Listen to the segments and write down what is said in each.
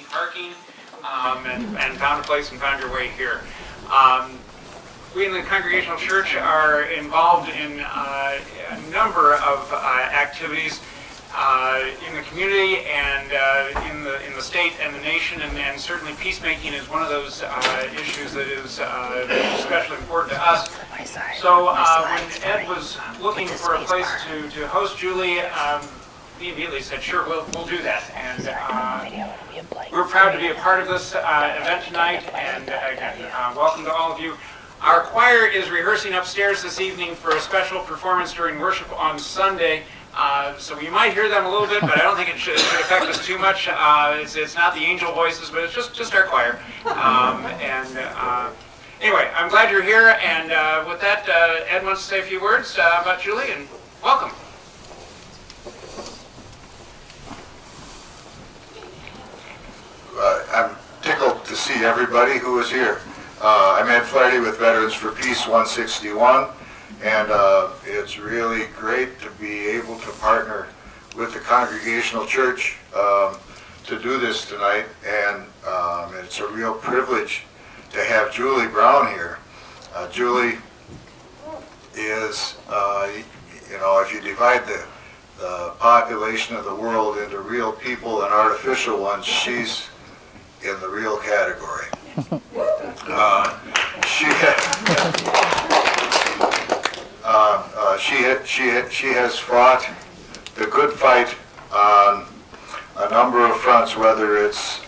parking, and found a place and found your way here. We in the Congregational Church are involved in a number of activities in the community and in the state and the nation, and certainly peacemaking is one of those issues that is especially important to us. So when Ed was looking for a place to host Julie, he immediately said, sure, we'll do that. And we're proud to be a part of this event tonight, and again, welcome to all of you. Our choir is rehearsing upstairs this evening for a special performance during worship on Sunday. So you might hear them a little bit, but I don't think it should affect us too much. It's not the angel voices, but it's just our choir. Anyway, I'm glad you're here, and with that, Ed wants to say a few words about Julie, and welcome. I'm tickled to see everybody who is here. I'm Ed Flaherty with Veterans for Peace 161, and it's really great to be able to partner with the Congregational Church to do this tonight, and it's a real privilege to have Julie Brown here. Julie is, if you divide the population of the world into real people and artificial ones, she's in the real category. She has fought the good fight on a number of fronts, whether it's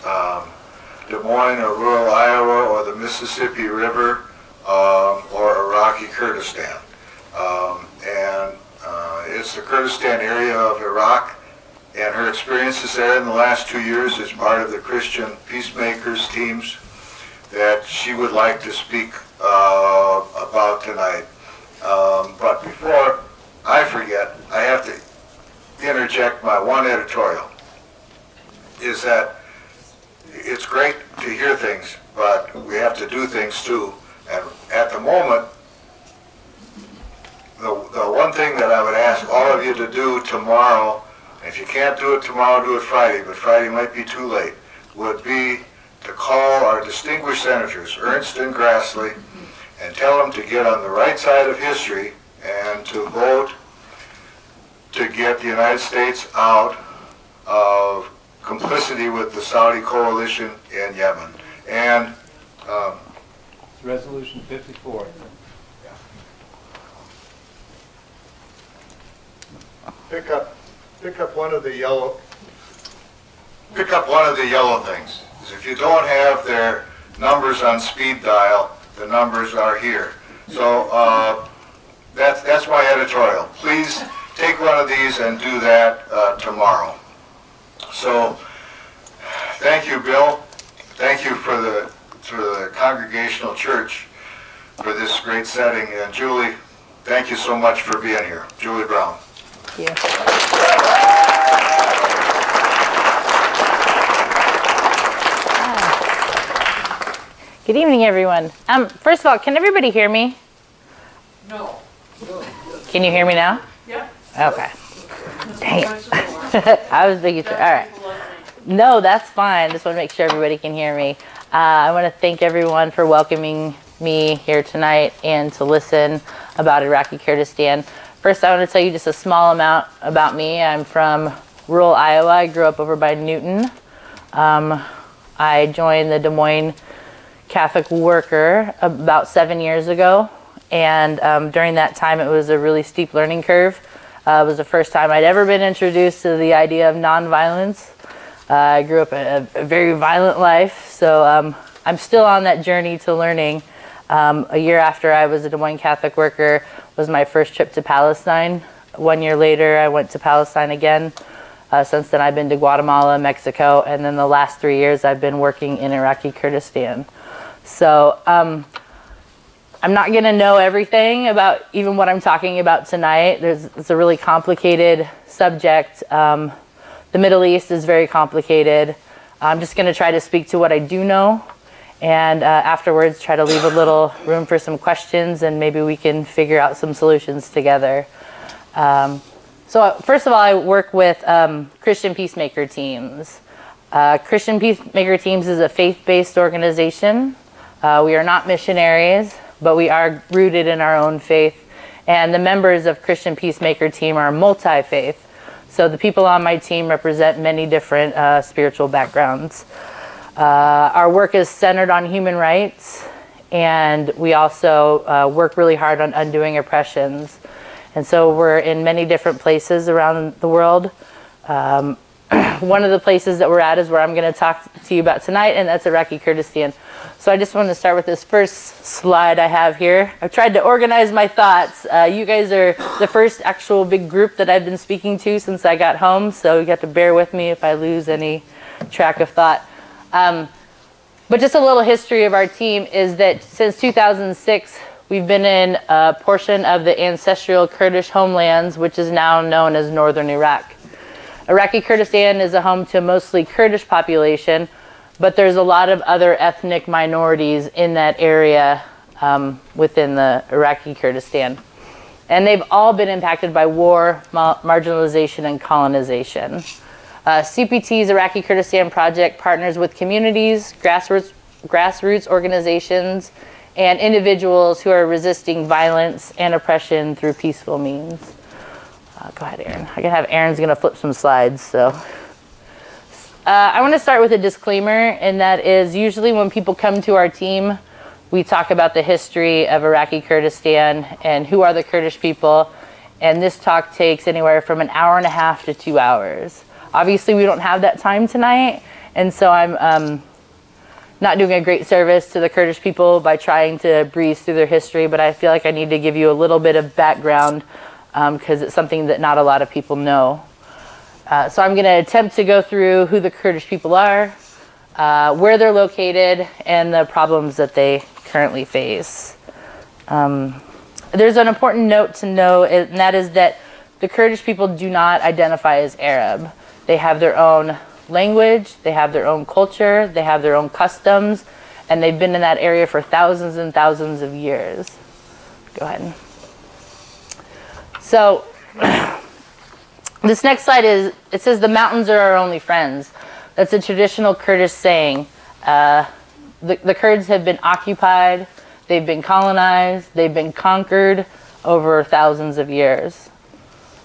Des Moines or rural Iowa or the Mississippi River or Iraqi Kurdistan. It's the Kurdistan area of Iraq, and her experiences there in the last 2 years as part of the Christian Peacemakers teams that she would like to speak about tonight. But before I forget, I have to interject my one editorial, is that it's great to hear things, but we have to do things too. And at the moment, the one thing that I would ask all of you to do tomorrow, if you can't do it tomorrow, do it Friday, but Friday might be too late, would be to call our distinguished senators, Ernst and Grassley, and tell them to get on the right side of history and to vote to get the United States out of complicity with the Saudi coalition in Yemen. And Resolution 54. Pick up one of the yellow. Pick up one of the yellow things. If you don't have their numbers on speed dial, the numbers are here. So that's my editorial. Please take one of these and do that tomorrow. So thank you, Bill. Thank you for the Congregational Church for this great setting. And Julie, thank you so much for being here. Julie Brown. Thank you. Good evening, everyone. First of all, can everybody hear me? No. Can you hear me now? Yeah. Okay. Dang it. I was making sure. All right. No, that's fine. Just want to make sure everybody can hear me. I want to thank everyone for welcoming me here tonight and to listen about Iraqi Kurdistan. First, I want to tell you just a small amount about me. I'm from rural Iowa. I grew up over by Newton. I joined the Des Moines Catholic Worker about 7 years ago, and during that time it was a really steep learning curve. It was the first time I'd ever been introduced to the idea of nonviolence. I grew up a very violent life, so I'm still on that journey to learning. A year after I was a Des Moines Catholic Worker was my first trip to Palestine. 1 year later I went to Palestine again. Since then I've been to Guatemala, Mexico, and then the last 3 years I've been working in Iraqi Kurdistan. So I'm not going to know everything about even what I'm talking about tonight. It's a really complicated subject. The Middle East is very complicated. I'm just going to try to speak to what I do know, and afterwards try to leave a little room for some questions, and maybe we can figure out some solutions together. So first of all, I work with Christian Peacemaker Teams. Christian Peacemaker Teams is a faith-based organization. We are not missionaries, but we are rooted in our own faith. And the members of Christian Peacemaker Team are multi-faith. So the people on my team represent many different spiritual backgrounds. Our work is centered on human rights, and we also work really hard on undoing oppressions. And so we're in many different places around the world. One of the places that we're at is where I'm going to talk to you about tonight, and that's Iraqi Kurdistan. So I just want to start with this first slide I have here. I've tried to organize my thoughts. You guys are the first actual big group that I've been speaking to since I got home, so you have to bear with me if I lose any track of thought. But just a little history of our team is that since 2006, we've been in a portion of the ancestral Kurdish homelands, which is now known as northern Iraq. Iraqi Kurdistan is a home to a mostly Kurdish population, but there's a lot of other ethnic minorities in that area within the Iraqi Kurdistan. And they've all been impacted by war, marginalization, and colonization. CPT's Iraqi Kurdistan project partners with communities, grassroots organizations, and individuals who are resisting violence and oppression through peaceful means. Go ahead, Aaron. Aaron's going to flip some slides. So, I want to start with a disclaimer, and that is usually when people come to our team, we talk about the history of Iraqi Kurdistan and who are the Kurdish people, and this talk takes anywhere from an hour and a half to 2 hours. Obviously, we don't have that time tonight, and so I'm not doing a great service to the Kurdish people by trying to breeze through their history, but I feel like I need to give you a little bit of background because it's something that not a lot of people know. So I'm going to attempt to go through who the Kurdish people are, where they're located, and the problems that they currently face. There's an important note to know, and that is that the Kurdish people do not identify as Arab. They have their own language, they have their own culture, they have their own customs, and they've been in that area for thousands and thousands of years. Go ahead. So, this next slide it says the mountains are our only friends. That's a traditional Kurdish saying. The Kurds have been occupied, they've been colonized, they've been conquered over thousands of years.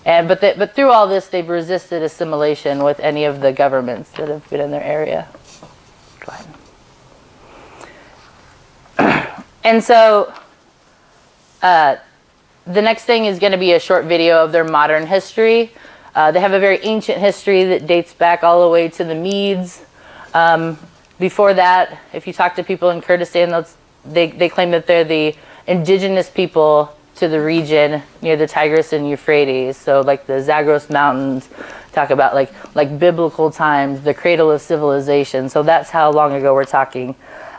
But through all this, they've resisted assimilation with any of the governments that have been in their area. Go ahead. And so, the next thing is going to be a short video of their modern history. They have a very ancient history that dates back all the way to the Medes. Before that, if you talk to people in Kurdistan, they claim that they're the indigenous people to the region near the Tigris and Euphrates. So like the Zagros Mountains, talk about like biblical times, the cradle of civilization. So that's how long ago we're talking.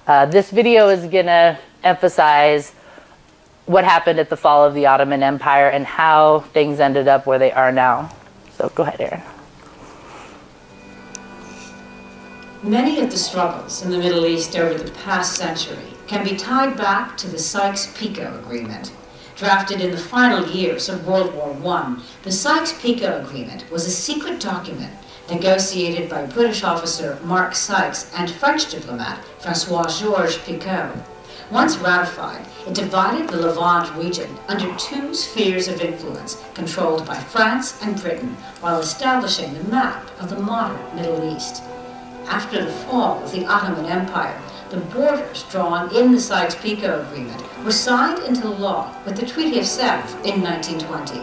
This video is going to emphasize what happened at the fall of the Ottoman Empire and how things ended up where they are now. So go ahead, Aaron. Many of the struggles in the Middle East over the past century can be tied back to the Sykes-Picot Agreement. Drafted in the final years of World War I, the Sykes-Picot Agreement was a secret document negotiated by British officer Mark Sykes and French diplomat François-Georges Picot. Once ratified, it divided the Levant region under two spheres of influence controlled by France and Britain while establishing the map of the modern Middle East. After the fall of the Ottoman Empire, the borders drawn in the Sykes-Picot Agreement were signed into law with the Treaty of Sèvres in 1920.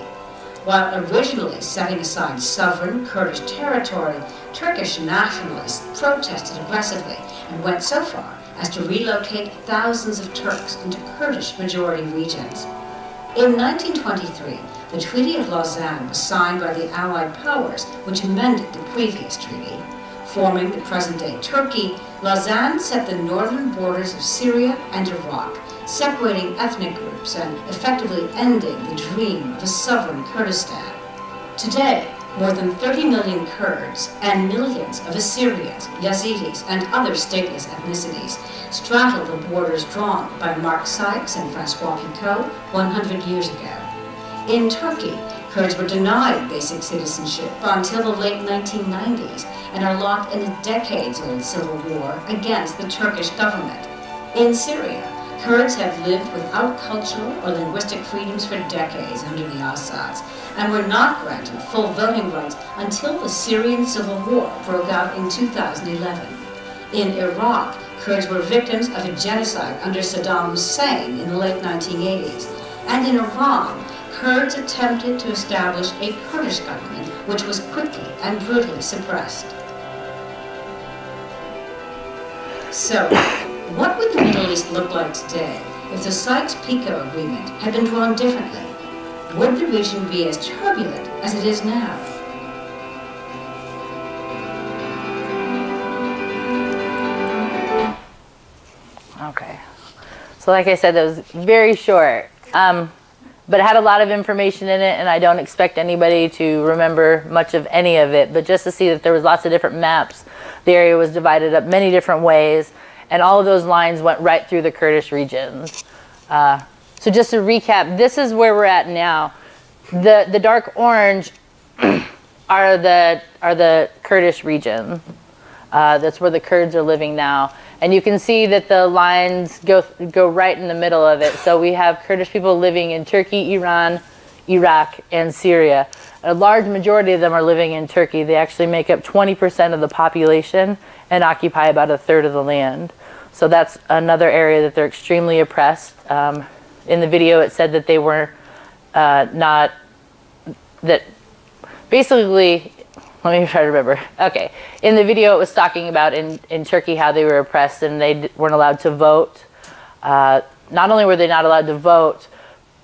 While originally setting aside sovereign Kurdish territory, Turkish nationalists protested aggressively and went so far as to relocate thousands of Turks into Kurdish-majority regions. In 1923, the Treaty of Lausanne was signed by the Allied powers, which amended the previous treaty. Forming the present-day Turkey, Lausanne set the northern borders of Syria and Iraq, separating ethnic groups and effectively ending the dream of a sovereign Kurdistan. Today, more than 30 million Kurds and millions of Assyrians, Yazidis, and other stateless ethnicities straddle the borders drawn by Mark Sykes and François Picot 100 years ago. In Turkey, Kurds were denied basic citizenship until the late 1990s and are locked in a decades-old civil war against the Turkish government. In Syria, Kurds have lived without cultural or linguistic freedoms for decades under the Assads and were not granted full voting rights until the Syrian civil war broke out in 2011. In Iraq, Kurds were victims of a genocide under Saddam Hussein in the late 1980s. And in Iran, Kurds attempted to establish a Kurdish government, which was quickly and brutally suppressed. So, what would the Middle East look like today if the Sykes-Picot Agreement had been drawn differently? Would the region be as turbulent as it is now? Okay. So like I said, that was very short. But it had a lot of information in it, and I don't expect anybody to remember much of any of it, but just to see that there was lots of different maps. The area was divided up many different ways, and all of those lines went right through the Kurdish regions. So just to recap, this is where we're at now. The dark orange are the Kurdish region. That's where the Kurds are living now. And you can see that the lines go right in the middle of it. So we have Kurdish people living in Turkey, Iran, Iraq, and Syria. A large majority of them are living in Turkey. They actually make up 20% of the population and occupy about a third of the land. So that's another area that they're extremely oppressed. In the video it said that they were basically, let me try to remember. Okay, in the video it was talking about in Turkey how they were oppressed and they weren't allowed to vote. Not only were they not allowed to vote,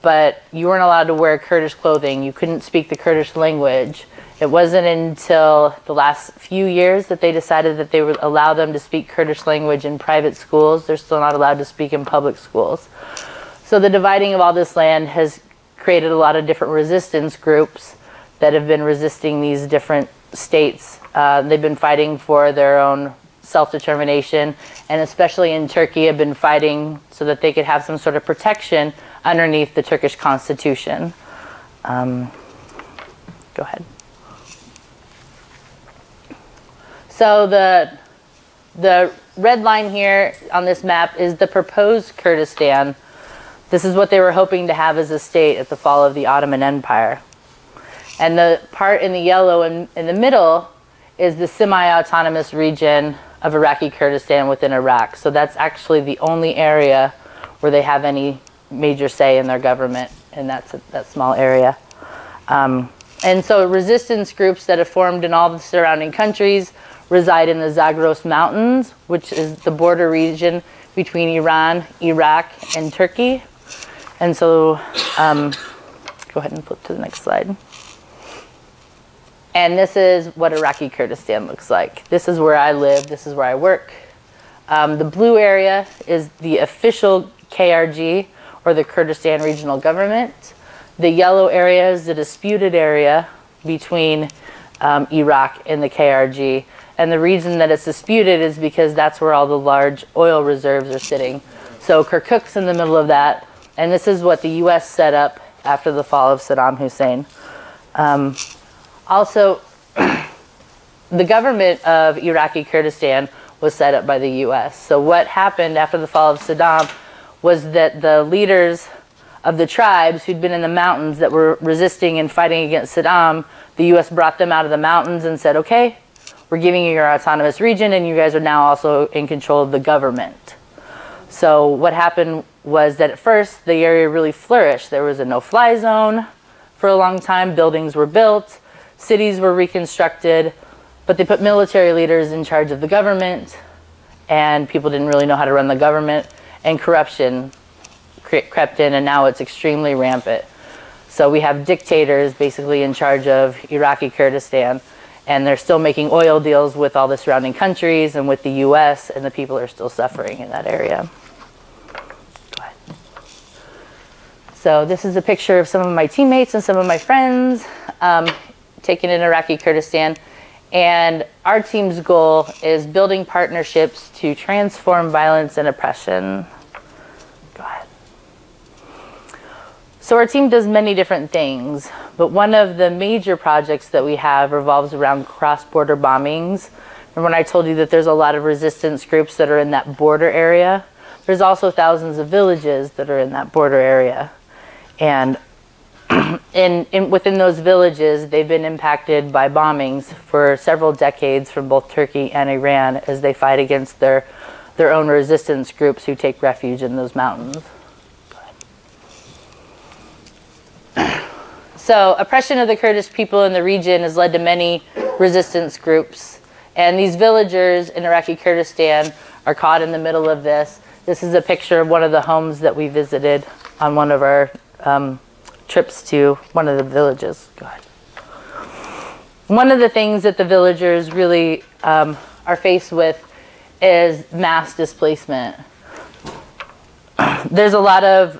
but you weren't allowed to wear Kurdish clothing. You couldn't speak the Kurdish language. It wasn't until the last few years that they decided that they would allow them to speak Kurdish language in private schools. They're still not allowed to speak in public schools. So the dividing of all this land has created a lot of different resistance groups that have been resisting these different states. They've been fighting for their own self-determination, and especially in Turkey have been fighting so that they could have some sort of protection underneath the Turkish constitution. Go ahead. So the red line here on this map is the proposed Kurdistan. This is what they were hoping to have as a state at the fall of the Ottoman Empire. And the part in the yellow in the middle is the semi-autonomous region of Iraqi Kurdistan within Iraq. So that's actually the only area where they have any major say in their government, and that's that small area. And so resistance groups that have formed in all the surrounding countries reside in the Zagros Mountains, which is the border region between Iran, Iraq, and Turkey. And so, go ahead and flip to the next slide. And this is what Iraqi Kurdistan looks like. This is where I live. This is where I work. The blue area is the official KRG, or the Kurdistan Regional Government. The yellow area is the disputed area between Iraq and the KRG. And the reason that it's disputed is because that's where all the large oil reserves are sitting. So Kirkuk's in the middle of that. And this is what the U.S. set up after the fall of Saddam Hussein. Also, the government of Iraqi Kurdistan was set up by the U.S. So what happened after the fall of Saddam was that the leaders of the tribes who'd been in the mountains that were resisting and fighting against Saddam, the U.S. brought them out of the mountains and said, okay, we're giving you your autonomous region and you guys are now also in control of the government. So what happened was that at first the area really flourished. There was a no-fly zone for a long time. Buildings were built. Cities were reconstructed, but they put military leaders in charge of the government, and people didn't really know how to run the government, and corruption crept in, and now it's extremely rampant. So we have dictators basically in charge of Iraqi Kurdistan, and they're still making oil deals with all the surrounding countries and with the US, and the people are still suffering in that area. Go ahead. So this is a picture of some of my teammates and some of my friends taken in Iraqi Kurdistan. And our team's goal is building partnerships to transform violence and oppression. Go ahead. So our team does many different things, but one of the major projects that we have revolves around cross-border bombings. Remember when I told you that there's a lot of resistance groups that are in that border area? There's also thousands of villages that are in that border area. And within those villages, they've been impacted by bombings for several decades from both Turkey and Iran as they fight against their own resistance groups who take refuge in those mountains. So oppression of the Kurdish people in the region has led to many resistance groups. And these villagers in Iraqi Kurdistan are caught in the middle of this. This is a picture of one of the homes that we visited on one of our trips to one of the villages. Go ahead. One of the things that the villagers really are faced with is mass displacement. There's a lot of,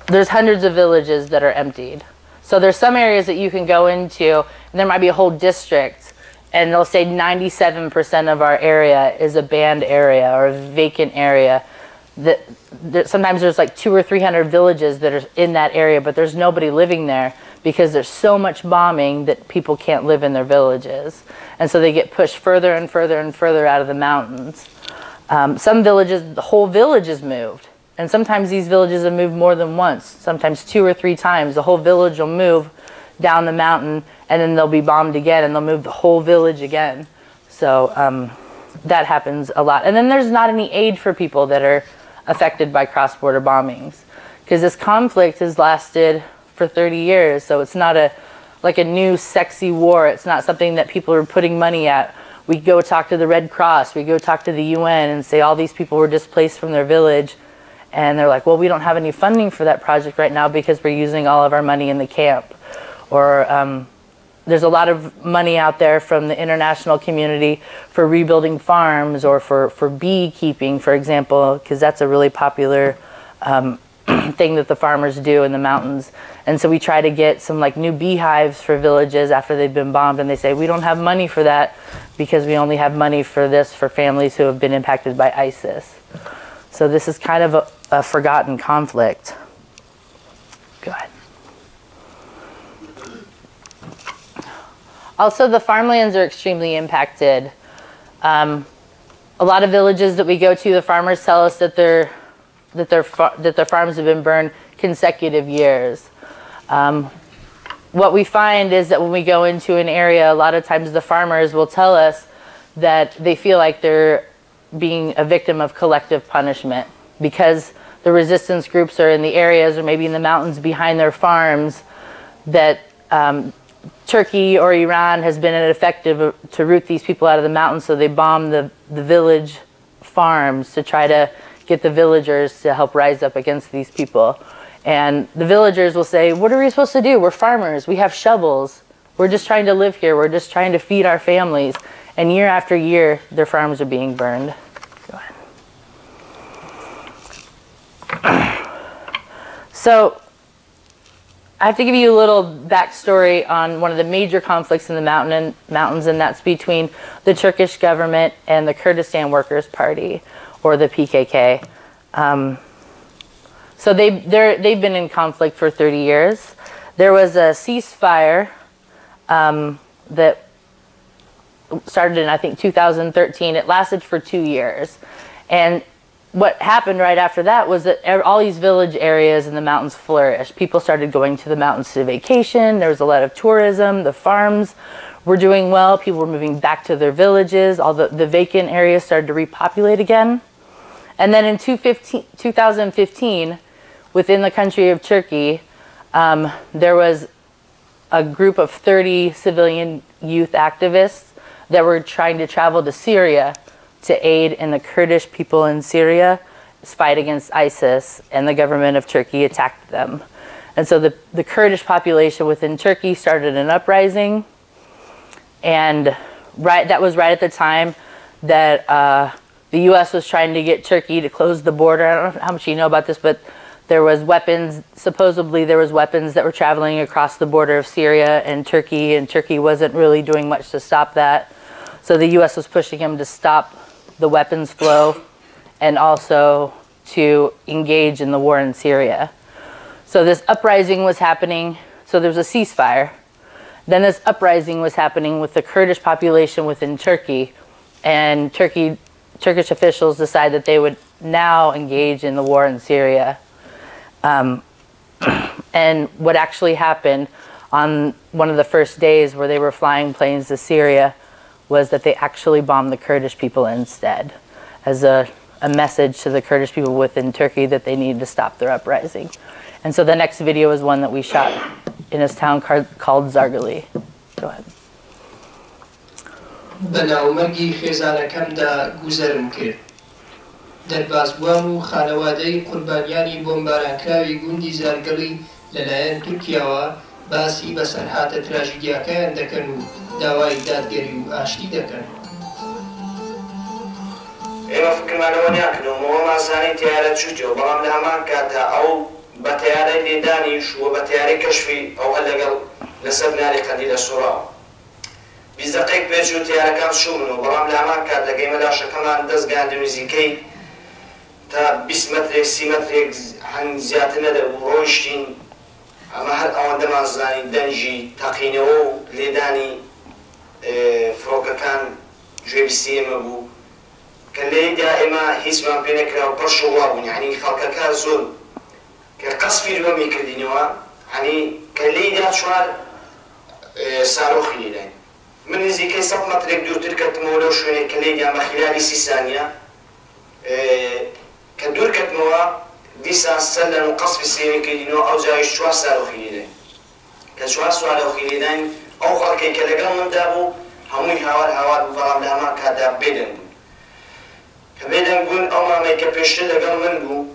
there's hundreds of villages that are emptied. So there's some areas that you can go into, and there might be a whole district, and they'll say 97% of our area is a banned area or a vacant area. That sometimes there's like 200 or 300 villages that are in that area, but there's nobody living there because there's so much bombing that people can't live in their villages. And so they get pushed further and further and further out of the mountains. Some villages, the whole village is moved. And sometimes these villages have moved more than once, sometimes 2 or 3 times. The whole village will move down the mountain, and then they'll be bombed again, and they'll move the whole village again. So that happens a lot. And then there's not any aid for people that are affected by cross-border bombings, because this conflict has lasted for 30 years. So it's not like a new sexy war. It's not something that people are putting money at. We go talk to the Red Cross. We go talk to the UN and say all these people were displaced from their village. And they're like, well, we don't have any funding for that project right now because we're using all of our money in the camp. Or there's a lot of money out there from the international community for rebuilding farms or for beekeeping, for example, because that's a really popular thing that the farmers do in the mountains. And so we try to get some like new beehives for villages after they've been bombed, and they say, we don't have money for that because we only have money for this for families who have been impacted by ISIS. So this is kind of a forgotten conflict. Go ahead. Also, the farmlands are extremely impacted. A lot of villages that we go to, the farmers tell us that their farms have been burned consecutive years. What we find is that when we go into an area, a lot of times the farmers will tell us that they feel like they're being a victim of collective punishment because the resistance groups are in the areas or maybe in the mountains behind their farms, that Turkey or Iran has been ineffective to root these people out of the mountains, so they bomb the village farms to try to get the villagers to help rise up against these people. And the villagers will say, what are we supposed to do? We're farmers. We have shovels. We're just trying to live here. We're just trying to feed our families. And year after year, their farms are being burned. Go ahead. So I have to give you a little backstory on one of the major conflicts in the mountains, and that's between the Turkish government and the Kurdistan Workers' Party, or the PKK. So they've been in conflict for 30 years. There was a ceasefire that started in, I think, 2013. It lasted for 2 years. And what happened right after that was that all these village areas in the mountains flourished. People started going to the mountains to vacation. There was a lot of tourism. The farms were doing well. People were moving back to their villages. All the vacant areas started to repopulate again. And then in 2015, within the country of Turkey, there was a group of 30 civilian youth activists that were trying to travel to Syria to aid in the Kurdish people in Syria's fight against ISIS, and the government of Turkey attacked them. And so the Kurdish population within Turkey started an uprising, and that was right at the time that the U.S. was trying to get Turkey to close the border. I don't know how much you know about this, but there was weapons, supposedly there was weapons that were traveling across the border of Syria and Turkey wasn't really doing much to stop that. So the U.S. was pushing him to stop the weapons flow and also to engage in the war in Syria. So this uprising was happening, so there was a ceasefire. Then this uprising was happening with the Kurdish population within Turkey, and Turkish officials decided that they would now engage in the war in Syria. And what actually happened on one of the first days where they were flying planes to Syria was that they actually bombed the Kurdish people instead, as a message to the Kurdish people within Turkey that they needed to stop their uprising. And so the next video is one that we shot in a town called Zargali. Go ahead. بەناومەرگی خێزانەکەمدا گوزەرم کرد. دەربازبووان و خانەوادەی قوربانیانی بۆمبارانکراوی گوندی زارگەڵی لەلایەن تورکیاوە باسی بەسەرهاتە تراژیدیاکەیان دەکەن و داوای دادگەری و ئاشتی دەکەن. ئێمە فکرمانەوە ناکردەوە مازانی تیارە چووتەوە بەڵام لە هەمان کاتە ئەو بە تیارەی لێدانیش و بە تیارەی کەشفی ئەو هەر لەگەڵ لەسەر ناری قەندیلە سوڕاوە. 20 دقیق پێچ و تیارەکان شوونەوە بەڵام لە هەمان کات لەگەیمە لاشەکەمان دەستگاندە نزیکەی تا 20 مەترێک 30 مەترێک هەنگ زیاتر نەدەبوو ڕۆیشتین ئەمە هەر ئەوەندەمان زانی دەنجی تەقینەوە و لێدانی فڕۆکەکان گوێبیستی ئێمە بوو کە لێیدا ئێمە هیچمان پێ نەکراوە پەش و وا بوون یعنی خەڵکەکە زۆر کە قەسفی دووەمی کردینەوە یعنی کە لێیدا چوار سارۆخی لێداین من نزیکەی 100 مەترێک دوورتر کەوتمەوە لەو شوێنێک کە لێیدا بە خلالی 30 ثانیە کە دوور کەوتمەوە دیسان سەر و قەسفی سێوی کردینەوە ئەو جایش 4 سارۆخی لێداین کە 4 سارۆخی لێداین ئەو خەڵکەی کە لەگەڵ مندا بوو هەمووی هاوار بوو بەڵام لە هەمان کاتدا بێدەنگ بوون کە بێدەنگ بوون ئەو مامەی کە پێشتر لەگەڵ من بوو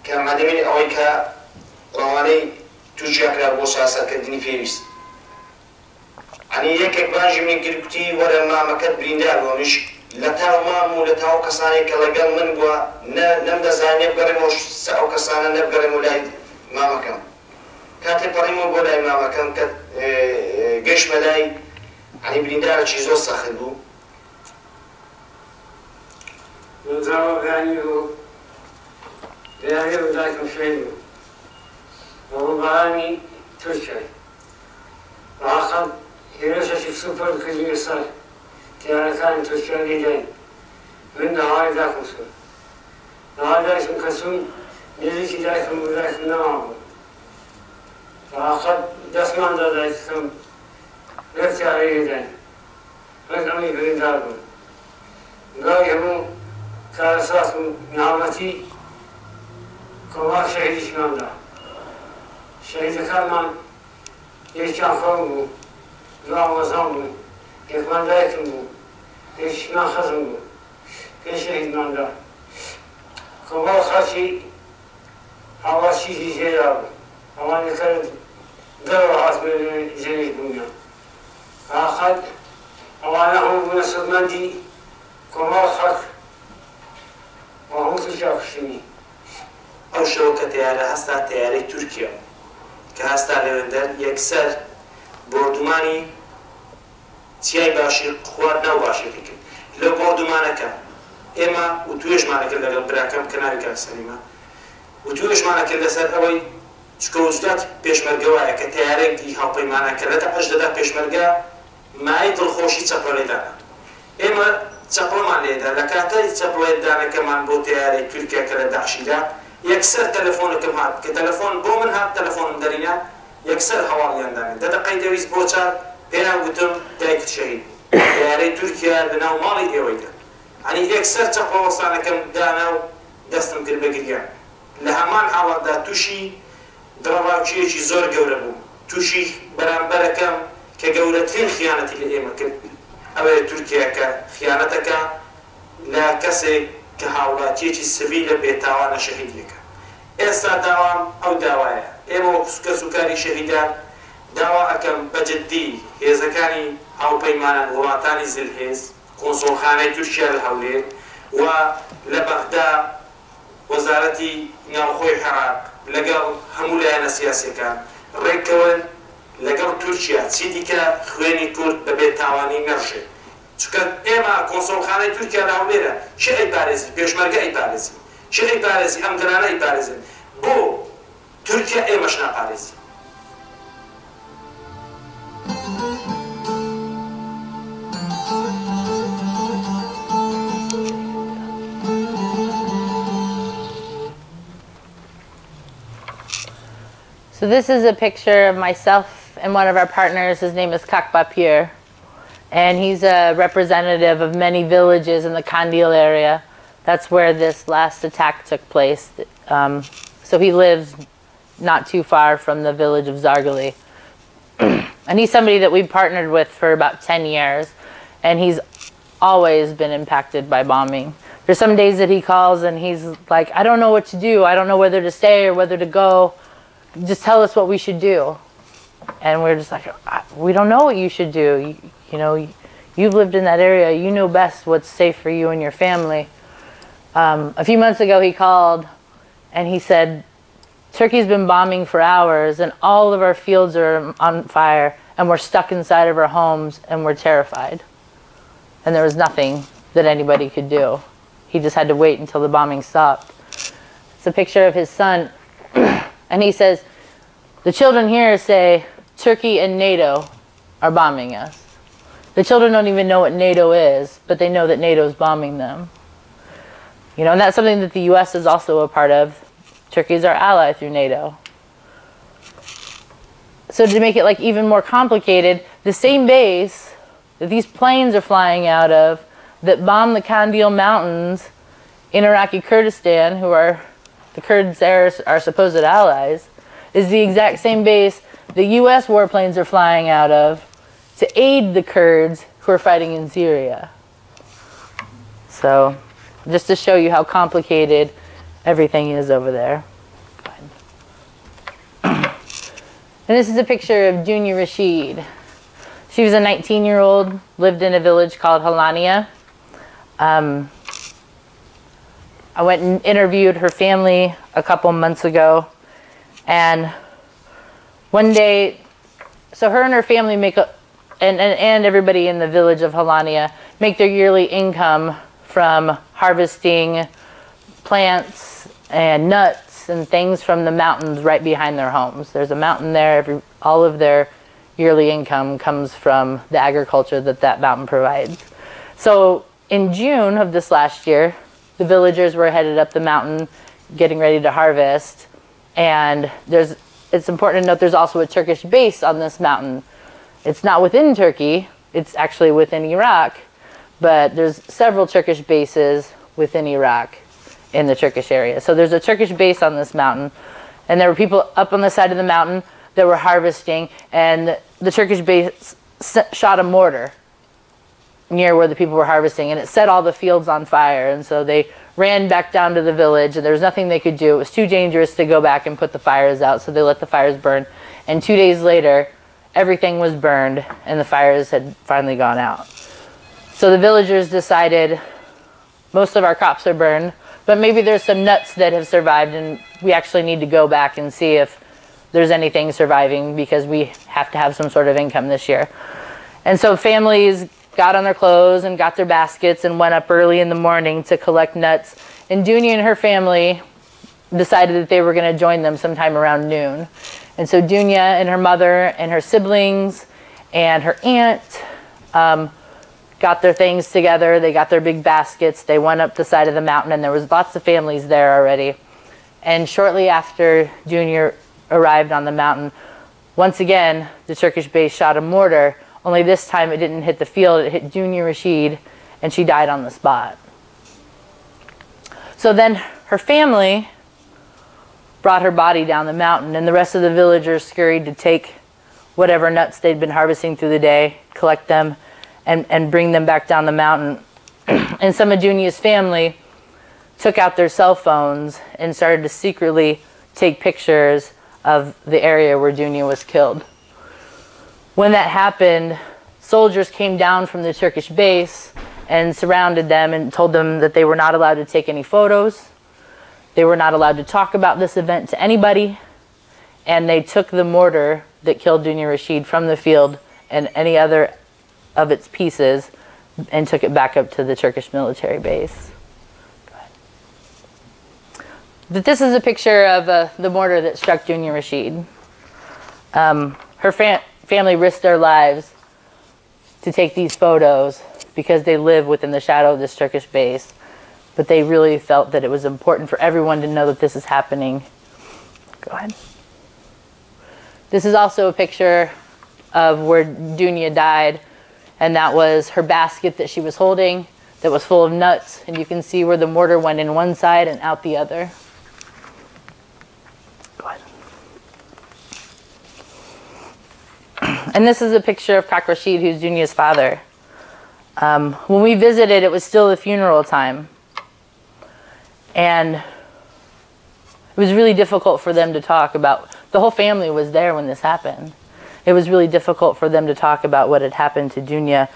کە مادەمێنی ئەوەی کە ڕەوانەی تووشیا کرا بۆ سیاسەتکردنی پێویست عنی یەکێک بانجی من گرکتی وەرە مامەکەت بریندار بووە منیش لە تاو مام و لە تاو کەسانێک کە لەگەڵ من بووە نەمدەزانێ بگەڕێمەوە ئەو کەسانە نەبگەڕێمەوە لای مامەکەم کاتێ پەڕیمەوە بۆ لای مامەکەم کە گەشتمە لای عنی بریندارێکی زۆر سەخت بوو مزاوەکانی و لێرە و دایکم شوێن بوو بەڵبارانی تورکیای ڕاقەم هێرشێکی سوپەر کردووە سەر تیارەکانی تورکیا لێداین من داوای داکم سوور داوای دایکم کە چوون نزیکی دایکم و دایکم نەما بوو ڕاقەت دەستماندا دایکەکەم لەر تیارەی لێداین وەک ئەمی بریندار بوون دوای هەموو کارەساس و ناوەتی کۆماک شەهیدیشماندا شەهیدەکانمان یەکیان خۆم بوو دوام وەزان بوو یەکمان دایکم بوو یەکیشمان خەزم بوو پێ شەهیدماندا کۆماڵ خەڵکی هاواشیشی جێدا بوو ئەوانەکە دەرەوە هاتمە جێریش بوونە ڕاقەت ئەوانە هەموو بوونە سەرمەندی کۆماڵ خەڵک و هەموو تورکیا کوشتنی ئەو شەوە کە تیارە هەستا تیارەی تورکیا کە هەستا لەوێندەر یەکسەر بۆردومانی چیای باشی خوارد ناو باشی کرد لە بۆردومانەکە ئێمە و توێژمانەکە لەگەڵ براکەم کە ناوی کاک سەلیمە و توێژمانەکە لەسەر ئەوەی چکە وجدات پێشمەرگە وایە کە تیارێکی هاوپەیمانەکە لە دەعش دەدا پێشمەرگە مای دڵخۆشی چەپڵە لێدانە ئێمە چەپڵەمان لێدا لە کاتای چەپڵە لێدانەکەمان بۆ تیارەی تورکیا کە لە داعشیدا یەکسەر تەلەفۆنەکەم هات کە تەلەفۆن بۆ من هات تەلەفۆنم دەرینە یەکسەر هەواڵیاندامێت دەدەقەی دەویست بۆ چار پێیان گوتم دایکت شەهید تیارەی تورکیا لەناو ماڵی ئێوەیدا عنی یەکسەر چەپڵەوەستانەکەم دانا و دەستم کرد بە گریان لە هەمان حاڵەتدا تووشی دڕەواوچیەکی زۆر گەورە بوو تووشی بەرامبەرەکەم کە گەورەترین خیانەتی لە ئێمە کرد ئەوەیە تورکیا کە خیانەتەکە لە کەسێک کە هاوڵاتیەکی سڤیلە بێتاوانە شەهیدیەکە ئێستا داوام ئەو داوایە ئێمە وەکو کەس و کاری شەهیدان داوا ئەکەم بەجددی هێزەکانی هاوپەیمانان وڵاتانی زلهێز کۆنسۆڵخانەی تورکیا لە هەولێر و لە بەغدا وەزارەتی ناوخۆی عێراق لەگەڵ هەموو لایەنە سیاسیەکان ڕێککەون لەگەڵ تورکیا چی دیکە خوێنی کورد بە بێتاوانی نەڕژێت چونکە ئێمە کۆنسۆڵخانەی تورکیا لە هەولێرە چی ئەیپارێزی پێشمەرگە ئەیپارێزی چه ئەیپارێزی ئەم گەرانە ئەیپارێزن بۆ تورکیا ئێمەش ناپارێزی. So this is a picture of myself and one of our partners. His name is Kakbapir, and he's a representative of many villages in the Kandil area. That's where this last attack took place. So he lives not too far from the village of Zargali. And he's somebody that we've partnered with for about 10 years, and he's always been impacted by bombing. There's some days that he calls and he's like, I don't know what to do. I don't know whether to stay or whether to go. Just tell us what we should do. And we're just like, we don't know what you should do. You know, you've lived in that area. You know best what's safe for you and your family. A few months ago he called and he said, Turkey's been bombing for hours and all of our fields are on fire and we're stuck inside of our homes and we're terrified. And there was nothing that anybody could do. He just had to wait until the bombing stopped. It's a picture of his son. And he says, the children here say Turkey and NATO are bombing us. The children don't even know what NATO is, but they know that NATO is bombing them. You know, and that's something that the U.S. is also a part of. Turkey is our ally through NATO. So to make it like even more complicated, the same base that these planes are flying out of that bomb the Kandil Mountains in Iraqi Kurdistan, who are the Kurds there, our supposed allies, is the exact same base the U.S. warplanes are flying out of to aid the Kurds who are fighting in Syria. So, just to show you how complicated everything is over there. And this is a picture of Dunya Rashid. She was a 19-year-old, lived in a village called Halania. I went and interviewed her family a couple months ago, and one day, so her and her family make and everybody in the village of Halania make their yearly income from harvesting plants and nuts and things from the mountains right behind their homes. There's a mountain there. All of their yearly income comes from the agriculture that mountain provides. So in June of this last year, the villagers were headed up the mountain getting ready to harvest, and it's important to note there's also a Turkish base on this mountain. It's not within Turkey, it's actually within Iraq, but there's several Turkish bases within Iraq in the Turkish area. So there's a Turkish base on this mountain, and there were people up on the side of the mountain that were harvesting, and the Turkish base shot a mortar near where the people were harvesting, and it set all the fields on fire. And so they ran back down to the village, and there was nothing they could do. It was too dangerous to go back and put the fires out, so they let the fires burn. And 2 days later, everything was burned, and the fires had finally gone out. So the villagers decided, most of our crops are burned, but maybe there's some nuts that have survived, and we actually need to go back and see if there's anything surviving, because we have to have some sort of income this year. And so families got on their clothes and got their baskets and went up early in the morning to collect nuts. And Dunya and her family decided that they were going to join them sometime around noon. And so Dunya and her mother and her siblings and her aunt got their things together. They got their big baskets. They went up the side of the mountain, and there was lots of families there already. And shortly after Dunya arrived on the mountain, once again, the Turkish base shot a mortar. Only this time it didn't hit the field, it hit Dunya Rashid, and she died on the spot. So then her family brought her body down the mountain, and the rest of the villagers scurried to take whatever nuts they'd been harvesting through the day, collect them, and bring them back down the mountain. And some of Dunya's family took out their cell phones and started to secretly take pictures of the area where Dunya was killed. When that happened, soldiers came down from the Turkish base and surrounded them and told them that they were not allowed to take any photos. They were not allowed to talk about this event to anybody. And they took the mortar that killed Dunya Rashid from the field and any other of its pieces and took it back up to the Turkish military base. Go ahead. this is a picture of the mortar that struck Dunya Rashid. Her family risked their lives to take these photos because they live within the shadow of this Turkish base. But they really felt that it was important for everyone to know that this is happening. Go ahead. This is also a picture of where Dunya died, and that was her basket that she was holding that was full of nuts, and you can see where the mortar went in one side and out the other. Go ahead. And this is a picture of Kak Rashid, who's Dunya's father. When we visited, it was still the funeral time. And it was really difficult for them to talk about. The whole family was there when this happened. It was really difficult for them to talk about what had happened to Dunya.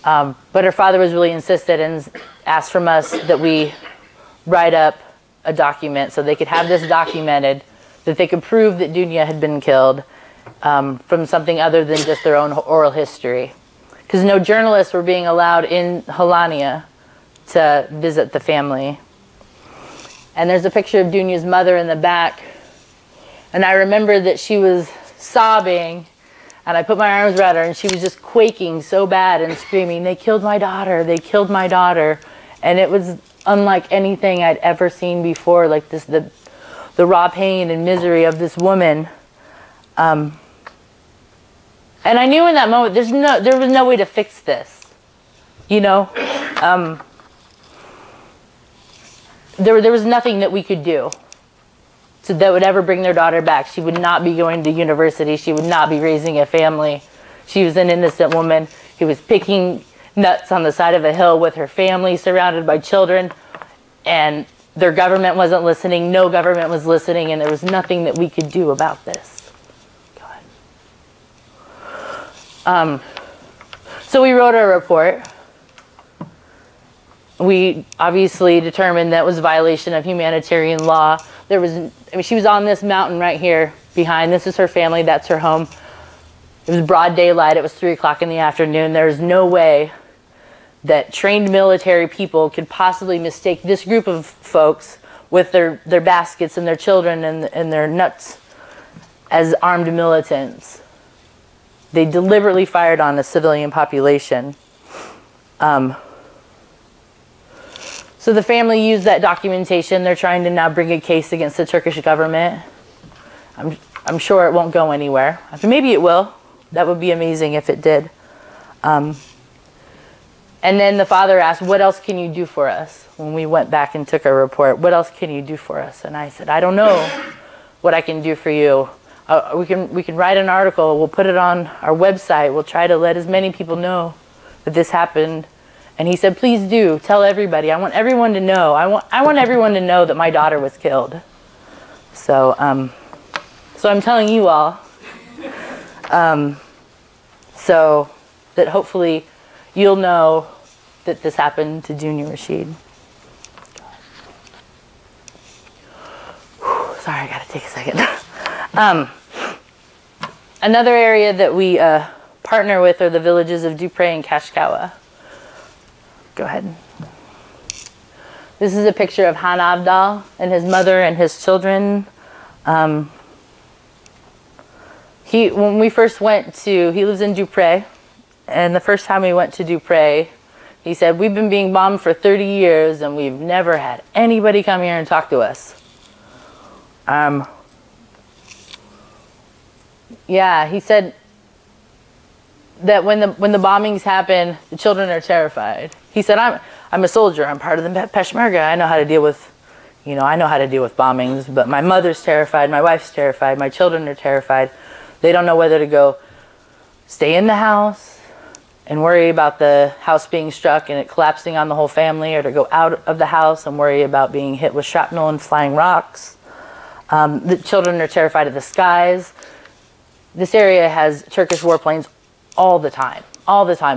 But her father was really insistent and asked from us that we write up a document so they could have this documented, that they could prove that Dunya had been killed from something other than just their own oral history. Because no journalists were being allowed in Holania to visit the family. And there's a picture of Dunya's mother in the back. And I remember that she was sobbing, and I put my arms around her, and she was just quaking so bad and screaming, "They killed my daughter, they killed my daughter." And it was unlike anything I'd ever seen before, like this, the raw pain and misery of this woman. And I knew in that moment, there was no way to fix this, you know? There was nothing that we could do that would ever bring their daughter back. She would not be going to university. She would not be raising a family. She was an innocent woman who was picking nuts on the side of a hill with her family, surrounded by children, and their government wasn't listening. No government was listening, and there was nothing that we could do about this. Go ahead. So we wrote a report. We obviously determined that was a violation of humanitarian law. She was on this mountain right here behind. This is her family. That's her home. It was broad daylight. It was 3 o'clock in the afternoon. There was no way that trained military people could possibly mistake this group of folks with their baskets and their children and their nuts as armed militants. They deliberately fired on the civilian population. So the family used that documentation. They're trying to now bring a case against the Turkish government. I'm sure it won't go anywhere. Maybe it will. That would be amazing if it did. And then the father asked, "What else can you do for us?" When we went back and took a report, "What else can you do for us?" And I said, "I don't know what I can do for you. We can write an article. We'll put it on our website. We'll try to let as many people know that this happened." And he said, "Please do, tell everybody. I want everyone to know. I want everyone to know that my daughter was killed." So, so I'm telling you all, so that hopefully you'll know that this happened to Dunya Rashid. Sorry, I gotta take a second. Another area that we partner with are the villages of Dupre and Kashkawa. Go ahead. This is a picture of Han Abdal and his mother and his children. When we first went to, he lives in Dupre, and the first time we went to Dupre, he said, "We've been being bombed for 30 years and we've never had anybody come here and talk to us." Yeah, he said that when the bombings happen, the children are terrified. He said, I'm a soldier. I'm part of the Peshmerga. I know how to deal with, I know how to deal with bombings. But my mother's terrified. My wife's terrified. My children are terrified. They don't know whether to go stay in the house and worry about the house being struck and it collapsing on the whole family, or to go out of the house and worry about being hit with shrapnel and flying rocks. The children are terrified of the skies. This area has Turkish warplanes all the time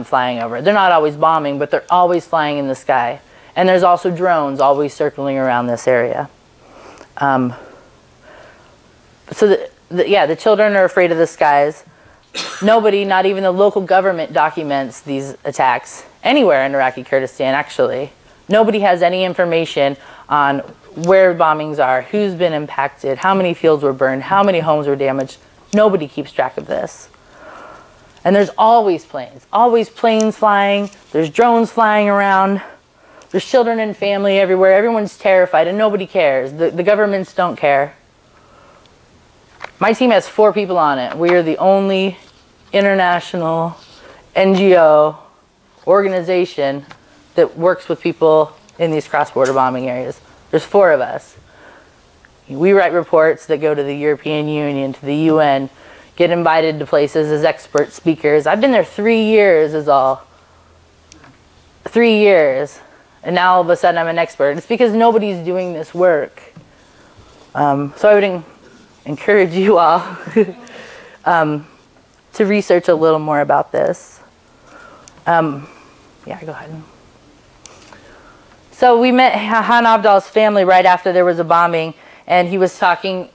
flying over. They're not always bombing, but they're always flying in the sky. And there's also drones always circling around this area. So the children are afraid of the skies. Nobody, not even the local government, documents these attacks anywhere in Iraqi Kurdistan, actually. Nobody has any information on where bombings are, who's been impacted, how many fields were burned, how many homes were damaged. Nobody keeps track of this. And there's always planes flying, there's drones flying around, there's children and family everywhere, everyone's terrified and nobody cares. The governments don't care. My team has 4 people on it. We are the only international NGO organization that works with people in these cross-border bombing areas. There's 4 of us. We write reports that go to the European Union, to the UN, get invited to places as expert speakers. I've been there 3 years is all. 3 years. And now all of a sudden I'm an expert. It's because nobody's doing this work. So I would encourage you all to research a little more about this. Yeah, go ahead. So we met Han Abdal's family right after there was a bombing, and he was talking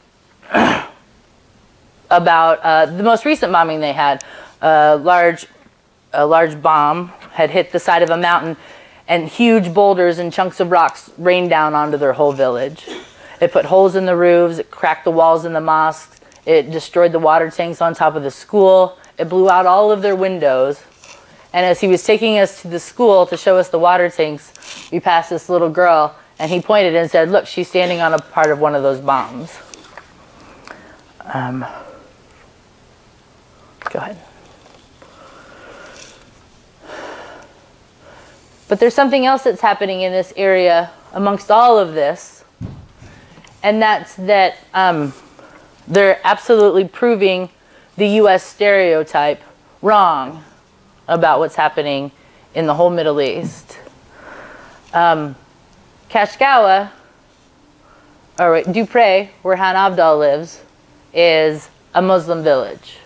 about the most recent bombing they had. A large bomb had hit the side of a mountain, and huge boulders and chunks of rocks rained down onto their whole village. It put holes in the roofs, it cracked the walls in the mosques, it destroyed the water tanks on top of the school, it blew out all of their windows. And as he was taking us to the school to show us the water tanks, we passed this little girl, and he pointed and said, "Look, she's standing on a part of one of those bombs." Go ahead. But there's something else that's happening in this area amongst all of this, and that's that they're absolutely proving the U.S. stereotype wrong about what's happening in the whole Middle East. Kashkawa, or Dupre, where Han Abdal lives, is a Muslim village.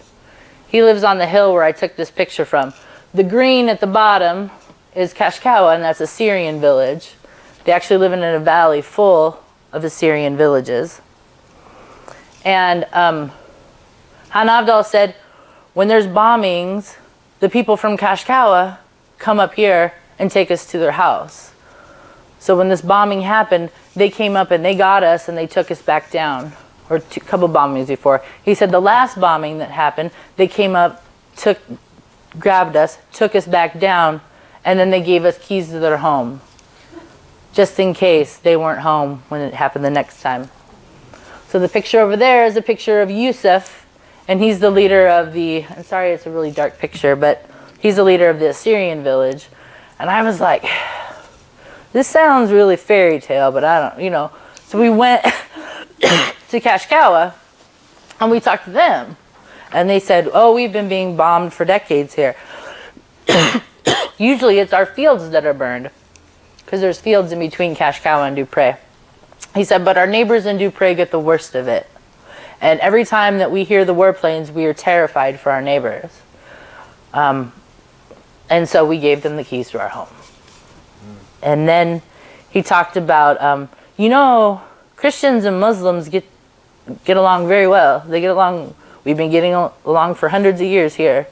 He lives on the hill where I took this picture from. The green at the bottom is Kashkawa, and that's a Syrian village. They actually live in a valley full of Assyrian villages. And Han Abdal said, when there's bombings, the people from Kashkawa come up here and take us to their house. So when this bombing happened, they came up and they got us and they took us back down. Or a couple bombings before. He said the last bombing that happened, they came up, grabbed us, took us back down, and then they gave us keys to their home, just in case they weren't home when it happened the next time. So the picture over there is a picture of Yusuf, and he's the leader of the, I'm sorry it's a really dark picture, but he's the leader of the Assyrian village. And I was like, this sounds really fairy tale, but I don't, So we went to Kashkawa, and we talked to them. And they said, oh, we've been being bombed for decades here. Usually it's our fields that are burned, because there's fields in between Kashkawa and Dupre. He said, but our neighbors in Dupre get the worst of it. And every time that we hear the warplanes, we are terrified for our neighbors. And so we gave them the keys to our home. And then he talked about, Christians and Muslims get along very well. They get along, we've been getting along for hundreds of years here.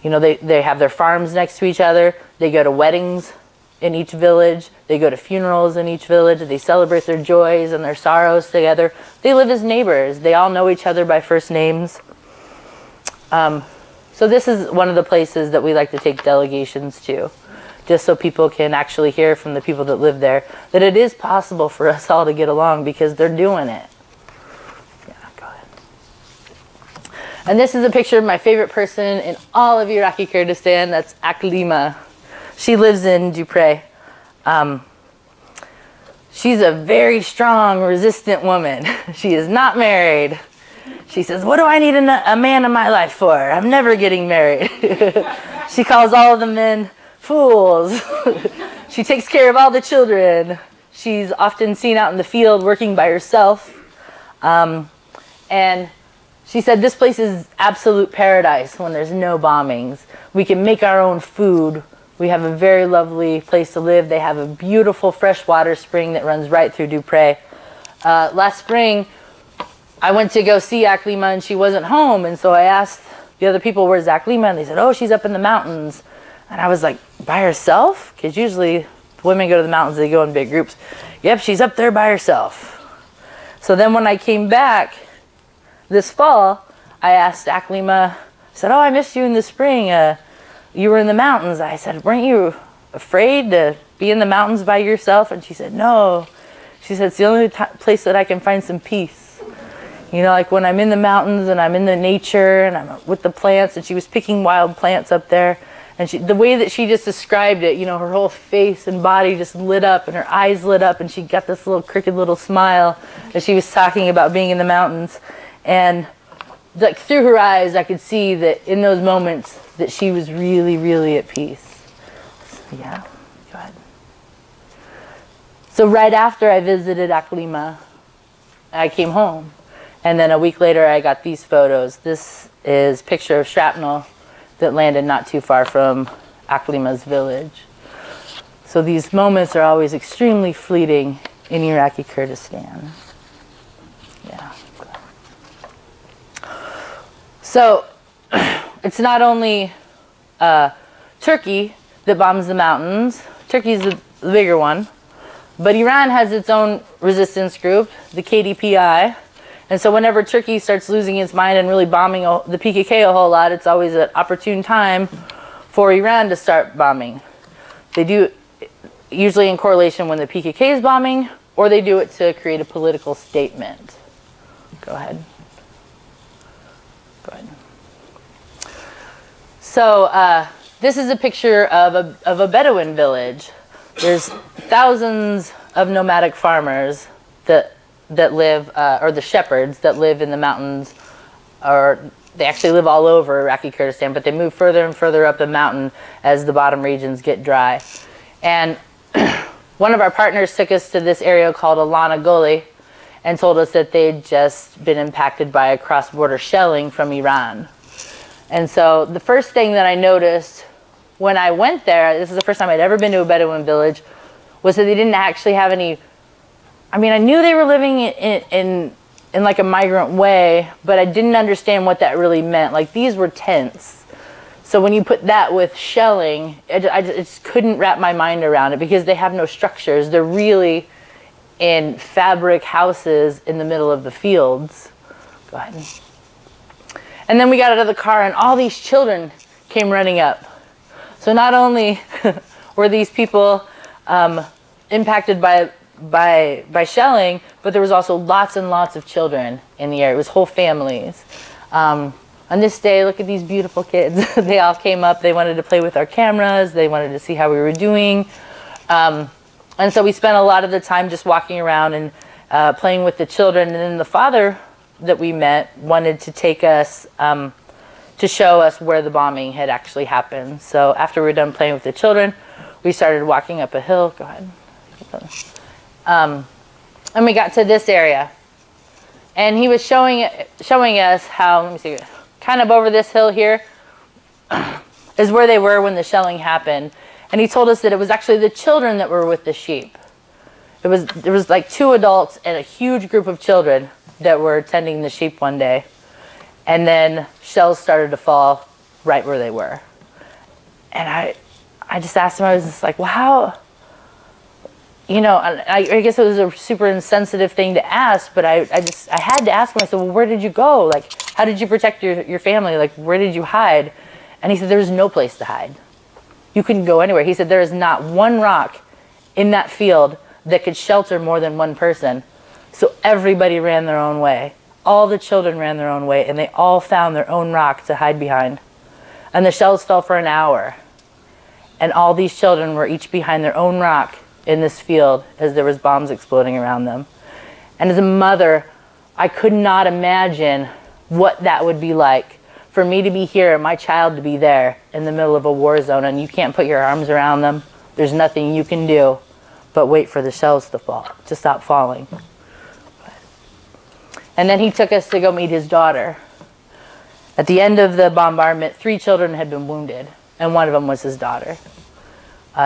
They have their farms next to each other. They go to weddings in each village. They go to funerals in each village. They celebrate their joys and their sorrows together. They live as neighbors. They all know each other by first names. So this is one of the places that we like to take delegations to, just so people can actually hear from the people that live there that it is possible for us all to get along because they're doing it. Yeah, go ahead. And this is a picture of my favorite person in all of Iraqi Kurdistan. That's Aklima. She lives in Dupre. She's a very strong, resistant woman. She is not married. She says, what do I need a man in my life for? I'm never getting married. She calls all of the men fools. She takes care of all the children. She's often seen out in the field working by herself. And she said this place is absolute paradise when there's no bombings. We can make our own food. We have a very lovely place to live. They have a beautiful freshwater spring that runs right through Dupre. Last spring, I went to go see Aklima and she wasn't home. And so I asked the other people, where's Aklima? And they said, oh, she's up in the mountains. And I was like, by herself? Because usually women go to the mountains, they go in big groups. Yep, she's up there by herself. So then when I came back this fall, I asked Aklima, I said, oh, I missed you in the spring. You were in the mountains. I said, weren't you afraid to be in the mountains by yourself? And she said, no. She said, it's the only place that I can find some peace. You know, like when I'm in the mountains and I'm in the nature and I'm with the plants, and she was picking wild plants up there. And the way that she just described it, you know, her whole face and body just lit up and her eyes lit up, and she got this little crooked little smile as she was talking about being in the mountains. And like through her eyes, I could see that in those moments that she was really, really at peace. So, yeah, go ahead. So right after I visited Aklima, I came home. And then a week later, I got these photos. This is a picture of shrapnel that landed not too far from Aklima's village. So these moments are always extremely fleeting in Iraqi Kurdistan. Yeah. So it's not only Turkey that bombs the mountains. Turkey's the bigger one. But Iran has its own resistance group, the KDPI. And so whenever Turkey starts losing its mind and really bombing the PKK a whole lot, it's always an opportune time for Iran to start bombing. They do usually in correlation when the PKK is bombing, or they do it to create a political statement. Go ahead. Go ahead. So this is a picture of a Bedouin village. There's thousands of nomadic farmers that live, or the shepherds that live in the mountains, or they actually live all over Iraqi Kurdistan, but they move further and further up the mountain as the bottom regions get dry. And one of our partners took us to this area called Alana Gully and told us that they'd just been impacted by a cross-border shelling from Iran. And so the first thing that I noticed when I went there, this is the first time I'd ever been to a Bedouin village, was that they didn't actually have any, I mean, I knew they were living in like a migrant way, but I didn't understand what that really meant. Like, these were tents. So when you put that with shelling, I just couldn't wrap my mind around it, because they have no structures. They're really in fabric houses in the middle of the fields. Go ahead. And then we got out of the car and all these children came running up. So not only were these people impacted by shelling, but there was also lots and lots of children in the area. It was whole families. On this day, look at these beautiful kids. They all came up. They wanted to play with our cameras. They wanted to see how we were doing. And so we spent a lot of the time just walking around and playing with the children. And then the father that we met wanted to take us to show us where the bombing had actually happened. So after we were done playing with the children, we started walking up a hill. Go ahead. And we got to this area. And he was showing us how, let me see, kind of over this hill here is where they were when the shelling happened. And he told us that it was actually the children that were with the sheep. There was like 2 adults and a huge group of children that were tending the sheep one day. And then shells started to fall right where they were. And I just asked him, I was just like, well, how, you know, I guess it was a super insensitive thing to ask, but I had to ask him. I said, well, where did you go? Like, how did you protect your family? Like, where did you hide? And he said, there's no place to hide. You couldn't go anywhere. He said, there is not one rock in that field that could shelter more than one person. So everybody ran their own way. All the children ran their own way, and they all found their own rock to hide behind. And the shells fell for an hour. And all these children were each behind their own rock in this field as there was bombs exploding around them. And as a mother, I could not imagine what that would be like for me to be here and my child to be there in the middle of a war zone, and you can't put your arms around them. There's nothing you can do but wait for the shells to fall, to stop falling. And then he took us to go meet his daughter. At the end of the bombardment, 3 children had been wounded, and one of them was his daughter.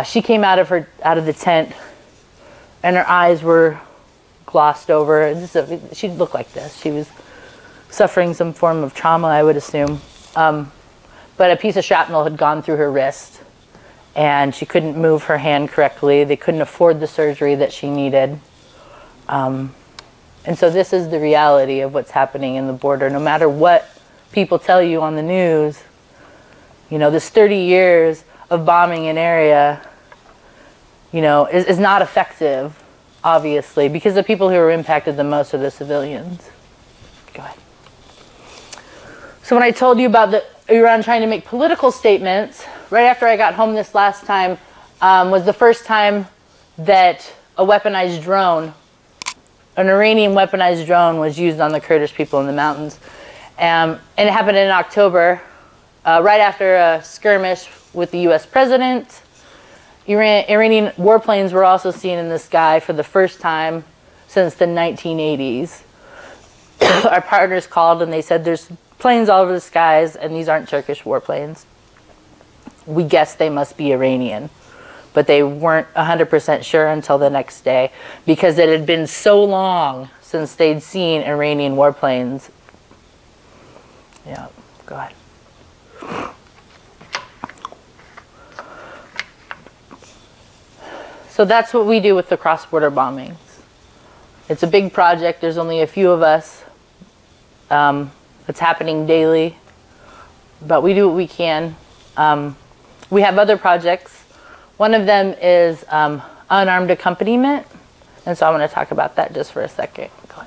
She came out of the tent, and her eyes were glossed over. She looked like this. She was suffering some form of trauma, I would assume. But a piece of shrapnel had gone through her wrist, and she couldn't move her hand correctly. They couldn't afford the surgery that she needed. And so this is the reality of what's happening in the border. No matter what people tell you on the news, you know, this 30 years of bombing an area, you know, is not effective, obviously, because the people who are impacted the most are the civilians. Go ahead. So when I told you about Iran trying to make political statements, right after I got home this last time was the first time that a weaponized drone, an Iranian weaponized drone, was used on the Kurdish people in the mountains. And it happened in October, right after a skirmish with the US president. Iranian warplanes were also seen in the sky for the first time since the 1980s. Our partners called and they said there's planes all over the skies and these aren't Turkish warplanes. We guessed they must be Iranian, but they weren't 100% sure until the next day because it had been so long since they'd seen Iranian warplanes. Yeah, go ahead. So that's what we do with the cross-border bombings. It's a big project. There's only a few of us. It's happening daily, but we do what we can. We have other projects. One of them is unarmed accompaniment, and so I want to talk about that just for a second. Go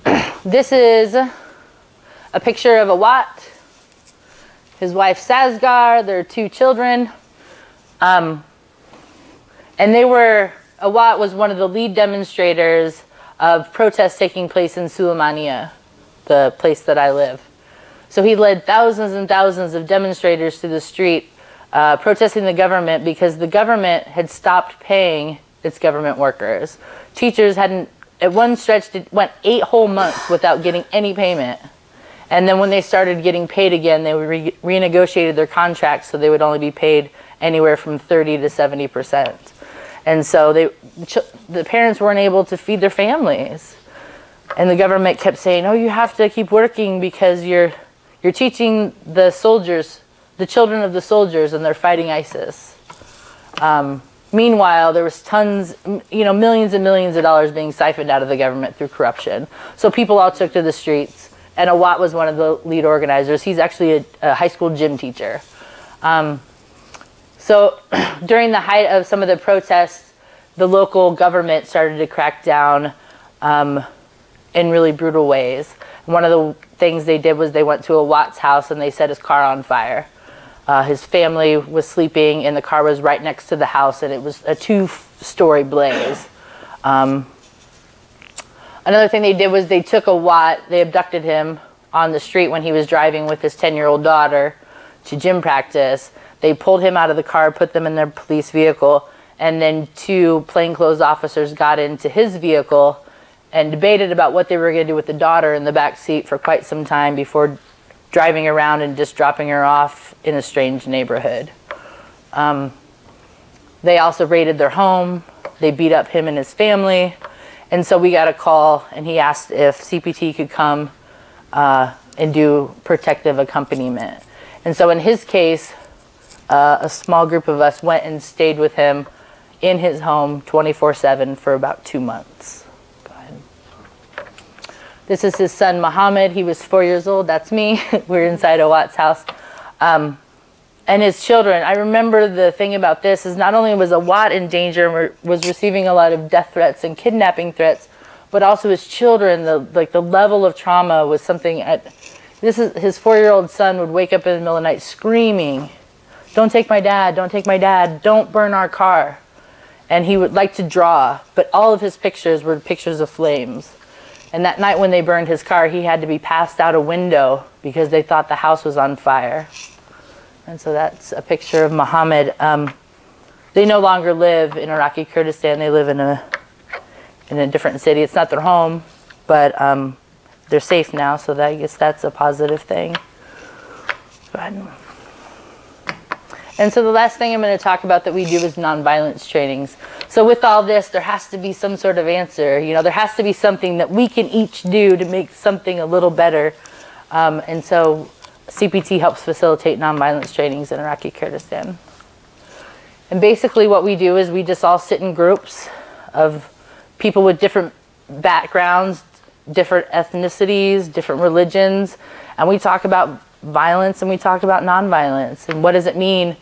ahead. This is a picture of Awat, his wife Sazgar, their 2 children. And Awat was one of the lead demonstrators of protests taking place in Suleimania, the place that I live. So he led thousands and thousands of demonstrators through the street protesting the government because the government had stopped paying its government workers. Teachers hadn't, at one stretch, it went 8 whole months without getting any payment. And then when they started getting paid again, they renegotiated their contracts so they would only be paid anywhere from 30 to 70%. And so the parents weren't able to feed their families. And the government kept saying, oh, you have to keep working because you're teaching the soldiers, the children of the soldiers, and they're fighting ISIS. Meanwhile, there was tons, you know, millions and millions of dollars being siphoned out of the government through corruption. So people all took to the streets. And Awat was one of the lead organizers. He's actually a high school gym teacher. So during the height of some of the protests, the local government started to crack down in really brutal ways. And one of the things they did was they went to Awat's house and they set his car on fire. His family was sleeping and the car was right next to the house and it was a 2-story blaze. Another thing they did was they took Awat, they abducted him on the street when he was driving with his 10-year-old daughter to gym practice. They pulled him out of the car, put them in their police vehicle, and then 2 plainclothes officers got into his vehicle and debated about what they were going to do with the daughter in the back seat for quite some time before driving around and just dropping her off in a strange neighborhood. They also raided their home. They beat up him and his family. And so we got a call, and he asked if CPT could come and do protective accompaniment. And so in his case, a small group of us went and stayed with him in his home 24/7 for about 2 months. Go ahead. This is his son, Muhammad. He was 4 years old. That's me. We're inside Awat's house. And his children. I remember the thing about this is not only was Awat in danger and was receiving a lot of death threats and kidnapping threats, but also his children, the level of trauma was something his 4-year-old son would wake up in the middle of the night screaming, "Don't take my dad, don't take my dad, don't burn our car." And he would like to draw, but all of his pictures were pictures of flames. And that night when they burned his car, he had to be passed out a window because they thought the house was on fire. And so that's a picture of Muhammad. They no longer live in Iraqi Kurdistan. They live in a different city. It's not their home, but they're safe now, so I guess that's a positive thing. Go ahead. And so the last thing I'm going to talk about that we do is nonviolence trainings. So with all this, there has to be some sort of answer. You know, there has to be something that we can each do to make something a little better. And so CPT helps facilitate nonviolence trainings in Iraqi Kurdistan. And basically what we do is we just all sit in groups of people with different backgrounds, different ethnicities, different religions, and we talk about violence and we talk about nonviolence. And what does it mean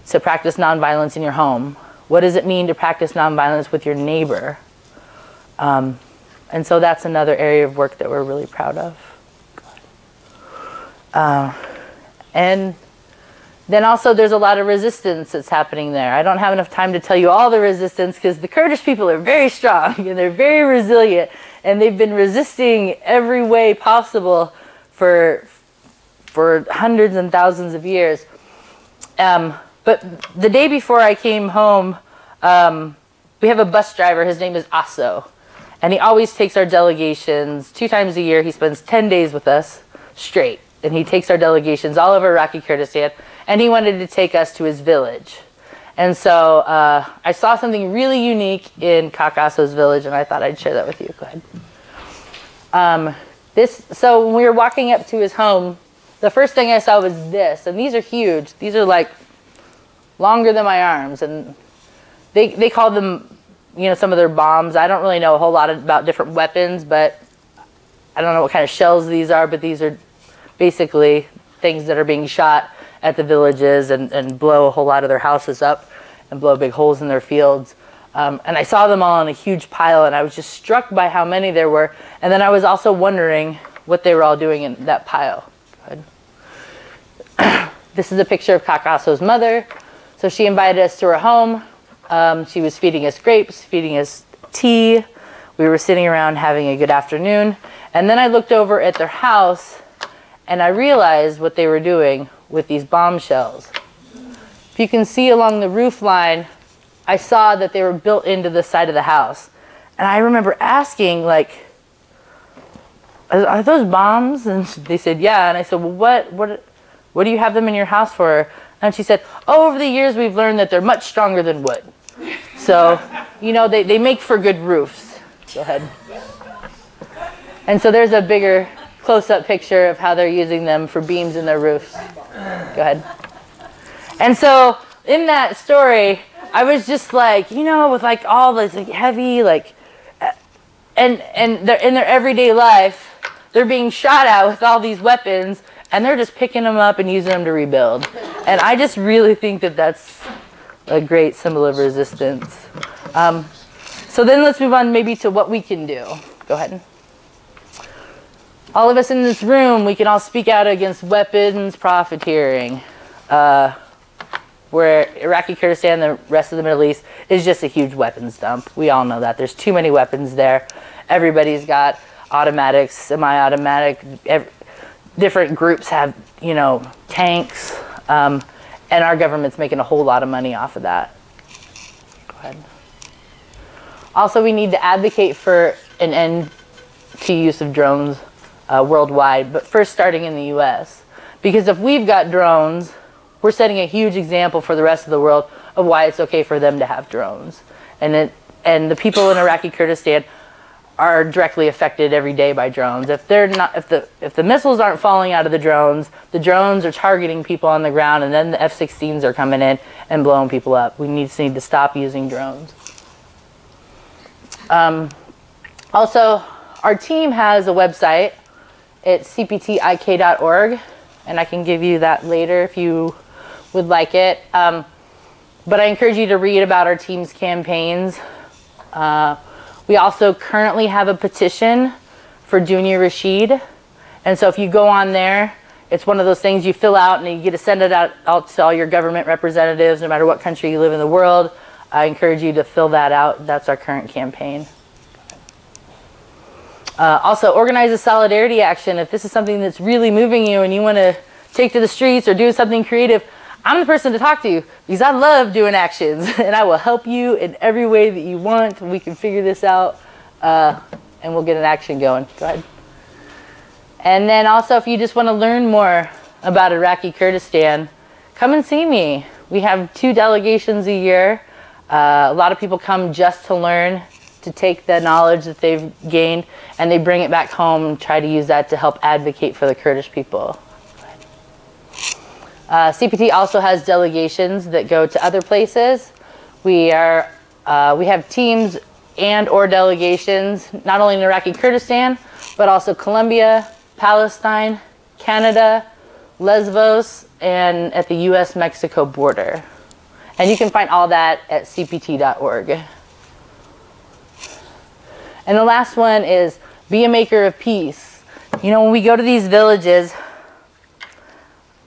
to practice nonviolence in your home? What does it mean to practice nonviolence with your neighbor? And so that's another area of work that we're really proud of. And then also there's a lot of resistance that's happening there. I don't have enough time to tell you all the resistance because the Kurdish people are very strong and they're very resilient and they've been resisting every way possible for hundreds and thousands of years. But the day before I came home, we have a bus driver, his name is Asso, and he always takes our delegations 2 times a year. He spends 10 days with us straight, and he takes our delegations all over Iraqi Kurdistan, and he wanted to take us to his village. And so I saw something really unique in Asso's village, and I thought I'd share that with you. Go ahead. So when we were walking up to his home, the first thing I saw was this, and these are huge. These are like longer than my arms, and they call them, you know, some of their bombs. I don't really know a whole lot about different weapons, but I don't know what kind of shells these are, but these are basically things that are being shot at the villages and blow a whole lot of their houses up and blow big holes in their fields. And I saw them all in a huge pile, and I was just struck by how many there were. And then I was also wondering what they were all doing in that pile. Go ahead. This is a picture of Asso's mother. So she invited us to her home. She was feeding us grapes, feeding us tea. We were sitting around having a good afternoon. And then I looked over at their house, and I realized what they were doing with these bombshells. If you can see along the roof line, I saw that they were built into the side of the house. And I remember asking, like, are those bombs? And they said, yeah. And I said, well, what do you have them in your house for? And she said, oh, over the years we've learned that they're much stronger than wood. So, you know, they make for good roofs. Go ahead. And so there's a bigger close-up picture of how they're using them for beams in their roofs. Go ahead. And so in that story, I was just like, you know, with like all this like heavy, like, and they're in their everyday life, they're being shot at with all these weapons, and they're just picking them up and using them to rebuild. And I just really think that that's a great symbol of resistance. So then let's move on maybe to what we can do. Go ahead. All of us in this room, we can all speak out against weapons profiteering, where Iraqi Kurdistan, the rest of the Middle East, is just a huge weapons dump. We all know that. There's too many weapons there. Everybody's got automatics, semi-automatic. Different groups have, you know, tanks, and our government's making a whole lot of money off of that. Go ahead. Also, we need to advocate for an end to use of drones worldwide, but first starting in the U.S. Because if we've got drones, we're setting a huge example for the rest of the world of why it's okay for them to have drones. And the people in Iraqi Kurdistan are directly affected every day by drones. If the missiles aren't falling out of the drones are targeting people on the ground, and then the F-16s are coming in and blowing people up. We need to stop using drones. Also, our team has a website. It's cptik.org, and I can give you that later if you would like it. But I encourage you to read about our team's campaigns. We also currently have a petition for Junior Rashid. And so if you go on there, it's one of those things you fill out and you get to send it out to all your government representatives, no matter what country you live in the world. I encourage you to fill that out. That's our current campaign. Also, organize a solidarity action. If this is something that's really moving you and you want to take to the streets or do something creative, I'm the person to talk to because I love doing actions and I will help you in every way that you want. We can figure this out and we'll get an action going. Go ahead. And then also, if you just want to learn more about Iraqi Kurdistan, come and see me. We have 2 delegations a year. A lot of people come just to learn, to take the knowledge that they've gained, and they bring it back home and try to use that to help advocate for the Kurdish people. CPT also has delegations that go to other places. We have teams and or delegations, not only in Iraqi Kurdistan, but also Colombia, Palestine, Canada, Lesbos, and at the US-Mexico border. And you can find all that at cpt.org. And the last one is be a maker of peace. You know, when we go to these villages,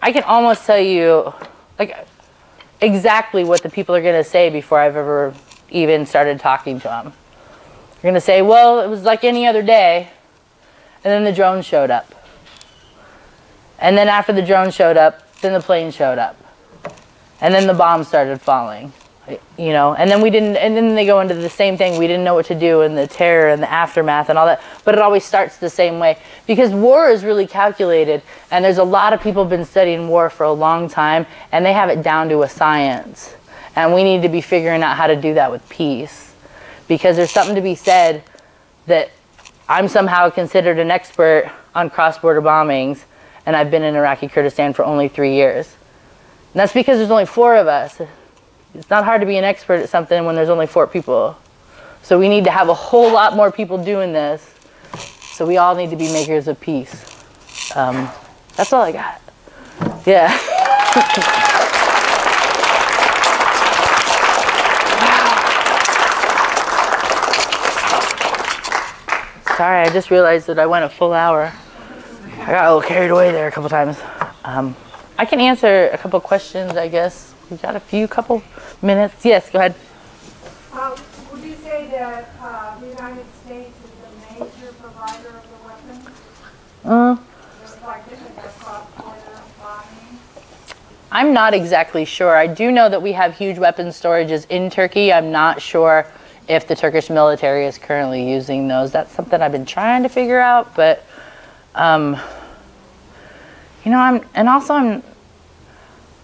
I can almost tell you like exactly what the people are going to say before I've ever even started talking to them. They're going to say, well, it was like any other day. And then the drone showed up. And then after the drone showed up, then the plane showed up. And then the bombs started falling. You know, and then they go into the same thing. We didn't know what to do, and the terror and the aftermath and all that. But it always starts the same way because war is really calculated, and there's a lot of people been studying war for a long time, and they have it down to a science. And we need to be figuring out how to do that with peace, because there's something to be said that I'm somehow considered an expert on cross-border bombings, and I've been in Iraqi Kurdistan for only 3 years. And that's because there's only 4 of us. It's not hard to be an expert at something when there's only 4 people. So we need to have a whole lot more people doing this. So we all need to be makers of peace. That's all I got. Yeah. Sorry, I just realized that I went a full hour. I got a little carried away there a couple times. I can answer a couple questions, I guess. We got a couple minutes. Yes, go ahead. Would you say that the United States is a major provider of the weapons? Just like this is a cross-border bombing? I'm not exactly sure. I do know that we have huge weapons storages in Turkey. I'm not sure if the Turkish military is currently using those. That's something I've been trying to figure out. But, you know,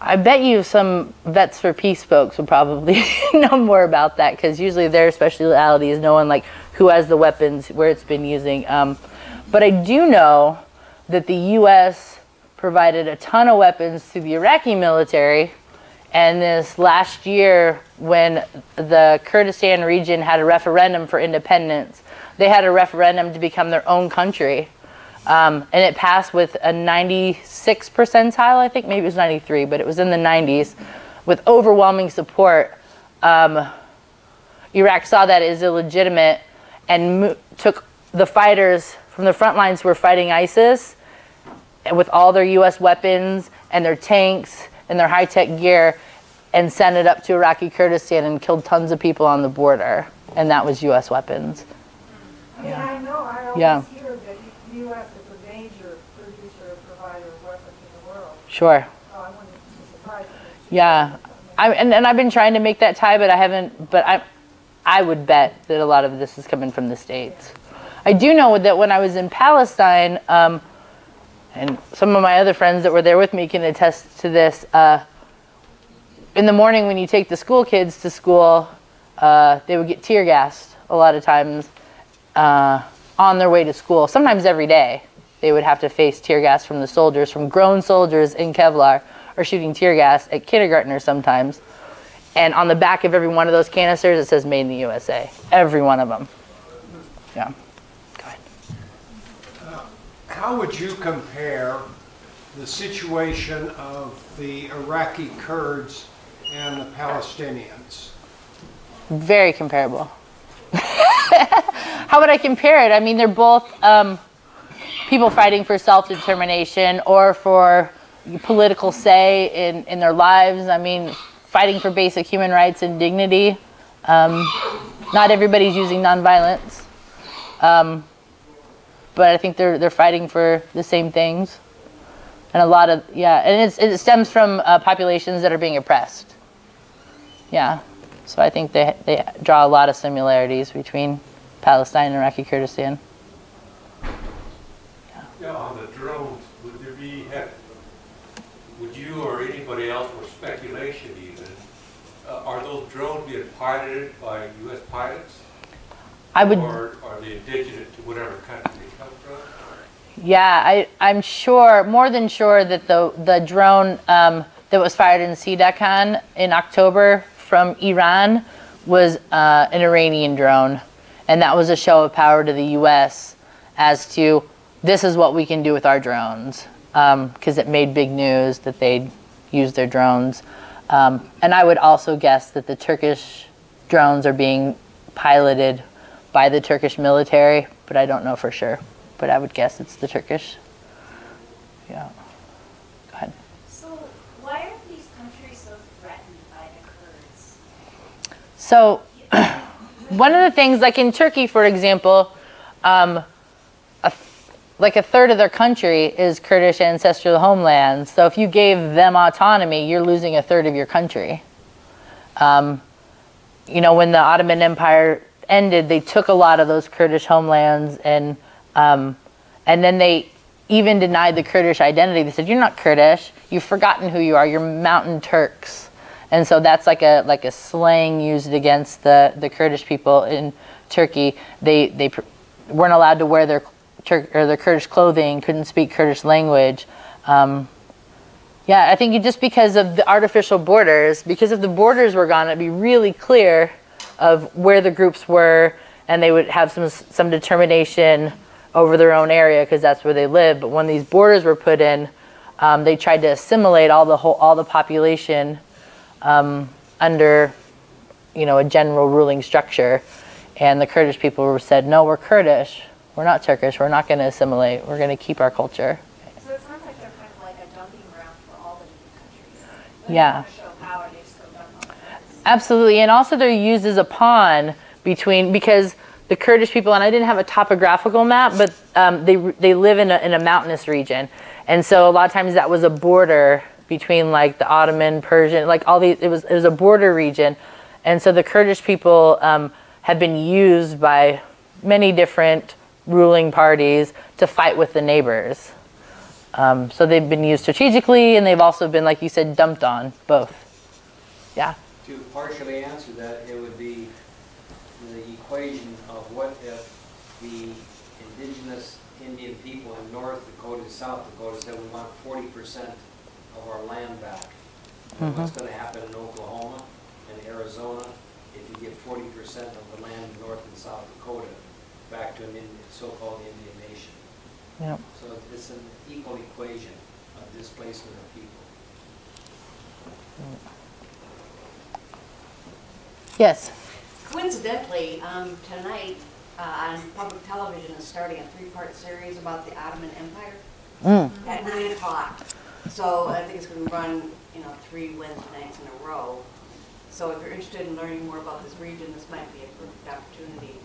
I bet you some Vets for Peace folks would probably know more about that, because usually their speciality is knowing like who has the weapons, where it's been using. But I do know that the U.S. provided a ton of weapons to the Iraqi military, and this last year when the Kurdistan region had a referendum for independence, they had a referendum to become their own country. And it passed with a 96 percentile, I think, maybe it was 93, but it was in the 90s, with overwhelming support. Iraq saw that as illegitimate and took the fighters from the front lines who were fighting ISIS with all their U.S. weapons and their tanks and their high-tech gear and sent it up to Iraqi Kurdistan and killed tons of people on the border. And that was U.S. weapons. I mean, I know, I always hear that the U.S. is a major producer and provider of weapons in the world. Sure. I wouldn't be surprised. Yeah. And I've been trying to make that tie, but I haven't. But I would bet that a lot of this is coming from the States. I do know that when I was in Palestine, and some of my other friends that were there with me can attest to this, in the morning when you take the school kids to school, they would get tear gassed a lot of times on their way to school. Sometimes every day they would have to face tear gas from the soldiers, from grown soldiers in Kevlar, or shooting tear gas at kindergartners sometimes. And on the back of every one of those canisters, it says "Made in the USA." Every one of them. Yeah. Go ahead. How would you compare the situation of the Iraqi Kurds and the Palestinians? Very comparable. How would I compare it? I mean, they're both people fighting for self-determination or for political say in their lives. I mean, fighting for basic human rights and dignity. Not everybody's using nonviolence, but I think they're fighting for the same things. And a lot of, and it stems from populations that are being oppressed. Yeah, so I think they draw a lot of similarities between Palestine and Iraqi Kurdistan. Yeah, on the drones, would you or anybody else, for speculation even, are those drones being piloted by U.S. pilots? Or are they indigenous to whatever country they come from? Yeah, I'm sure, more than sure, that the drone that was fired in Sidakan in October from Iran was an Iranian drone. And that was a show of power to the U.S. as to, this is what we can do with our drones. Because it made big news that they'd use their drones. And I would also guess that the Turkish drones are being piloted by the Turkish military, but I don't know for sure. But I would guess it's the Turkish. Yeah. Go ahead. So why are these countries so threatened by the Kurds? So one of the things, like in Turkey, for example, like a third of their country is Kurdish ancestral homeland. So if you gave them autonomy, you're losing a third of your country. You know, when the Ottoman Empire ended, they took a lot of those Kurdish homelands, and then they even denied the Kurdish identity. They said, you're not Kurdish, you've forgotten who you are, you're Mountain Turks. And so that's like a slang used against the Kurdish people in Turkey. They weren't allowed to wear their Kurdish clothing, couldn't speak Kurdish language. Yeah, I think just because of the artificial borders, because if the borders were gone, it'd be really clear of where the groups were, and they would have some determination over their own area because that's where they live. But when these borders were put in, they tried to assimilate all the population under, you know, a general ruling structure. And the Kurdish people said, no, we're Kurdish. We're not Turkish. We're not going to assimilate. We're going to keep our culture. So it sounds like they're kind of like a dumping ground for all the different countries. When Yeah. they want to show power, they just go dump on them. Absolutely. And also they're used as a pawn because the Kurdish people, and I didn't have a topographical map, but they live in a mountainous region. And so a lot of times that was a border between like the Ottoman, Persian, like all these, it was a border region. And so the Kurdish people have been used by many different ruling parties to fight with the neighbors. So they've been used strategically, and they've also been, like you said, dumped on, both. Yeah? To partially answer that, it would be the equation of what if the indigenous Indian people in North Dakota and South Dakota said we want 40% of our land back. And what's going to happen in Oklahoma and Arizona if you give 40% of the land in North and South Dakota back to an so-called Indian nation? Yep. So it's an equal equation of displacement of people. Yes. Coincidentally, tonight on public television is starting a 3-part series about the Ottoman Empire at 9 o'clock. So I think it's going to run, 3 Wednesday nights in a row. So if you're interested in learning more about this region, this might be a perfect opportunity.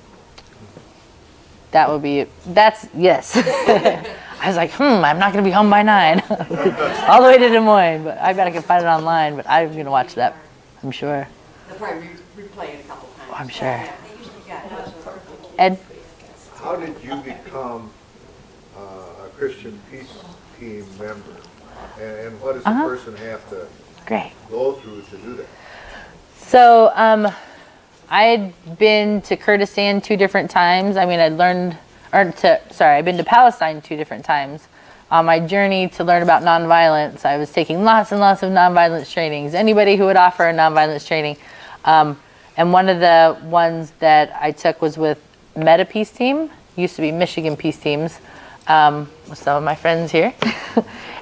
That would be, yes. I was like, I'm not going to be home by 9. All the way to Des Moines, but I bet I can find it online, but I'm going to watch that, I'm sure. They'll probably replay it a couple times. Oh, I'm sure. Yeah. Ed? How did you become a Christian Peace Team member? And what does a person have to go through to do that? So, I had been to Kurdistan 2 different times. I mean, I've been to Palestine 2 different times. On my journey to learn about nonviolence, I was taking lots and lots of nonviolence trainings. Anybody who would offer a nonviolence training. And one of the ones that I took was with Meta Peace Team. Used to be Michigan Peace Teams, with some of my friends here.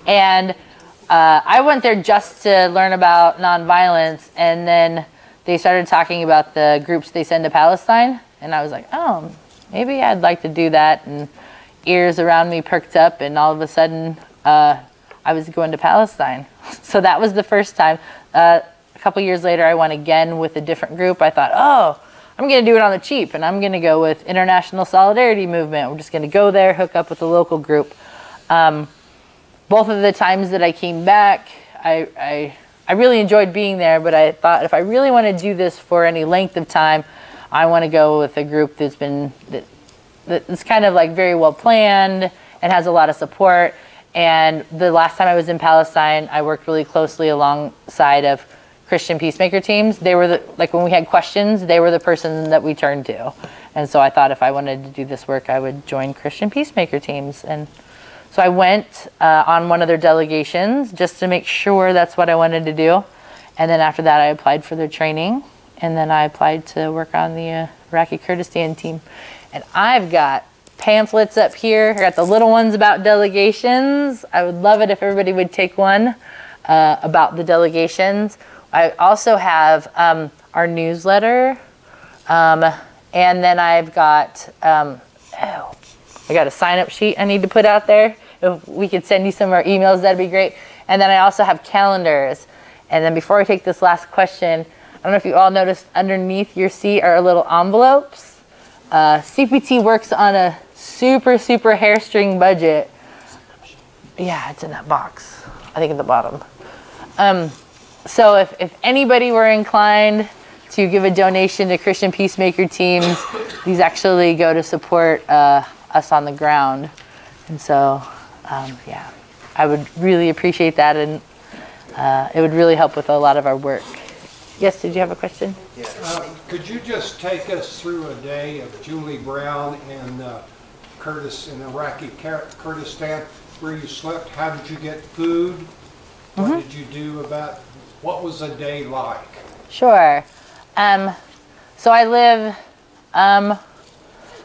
And I went there just to learn about nonviolence, and then they started talking about the groups they send to Palestine, and I was like, oh, maybe I'd like to do that, and ears around me perked up, and all of a sudden, I was going to Palestine. So that was the first time. A couple years later, I went again with a different group. I thought, oh, I'm going to do it on the cheap, and I'm going to go with International Solidarity Movement. We're just going to go there, hook up with a local group. Both of the times that I came back, I really enjoyed being there, but I thought if I really want to do this for any length of time, I want to go with a group that's kind of like very well planned and has a lot of support. And the last time I was in Palestine, I worked really closely alongside of Christian Peacemaker Teams. They were like when we had questions, they were the person that we turned to. And so I thought if I wanted to do this work, I would join Christian Peacemaker Teams. And So I went on one of their delegations just to make sure that's what I wanted to do. And then after that, I applied for their training. And then I applied to work on the Iraqi Kurdistan team. And I've got pamphlets up here. I got the little ones about delegations. I would love it if everybody would take one about the delegations. I also have our newsletter. And then I've got, I got a sign-up sheet I need to put out there. If we could send you some of our emails, that'd be great. And then I also have calendars. And then before I take this last question, I don't know if you all noticed underneath your seat are little envelopes. CPT works on a super, super hairstring budget. Yeah, it's in that box. I think at the bottom. So if anybody were inclined to give a donation to Christian Peacemaker Teams, these actually go to support us on the ground. And so, yeah, I would really appreciate that, and it would really help with a lot of our work. Yes, did you have a question? Could you just take us through a day of Julie Brown in Iraqi Kurdistan, where you slept? How did you get food? What did you do about, what was a day like? Sure. So I live,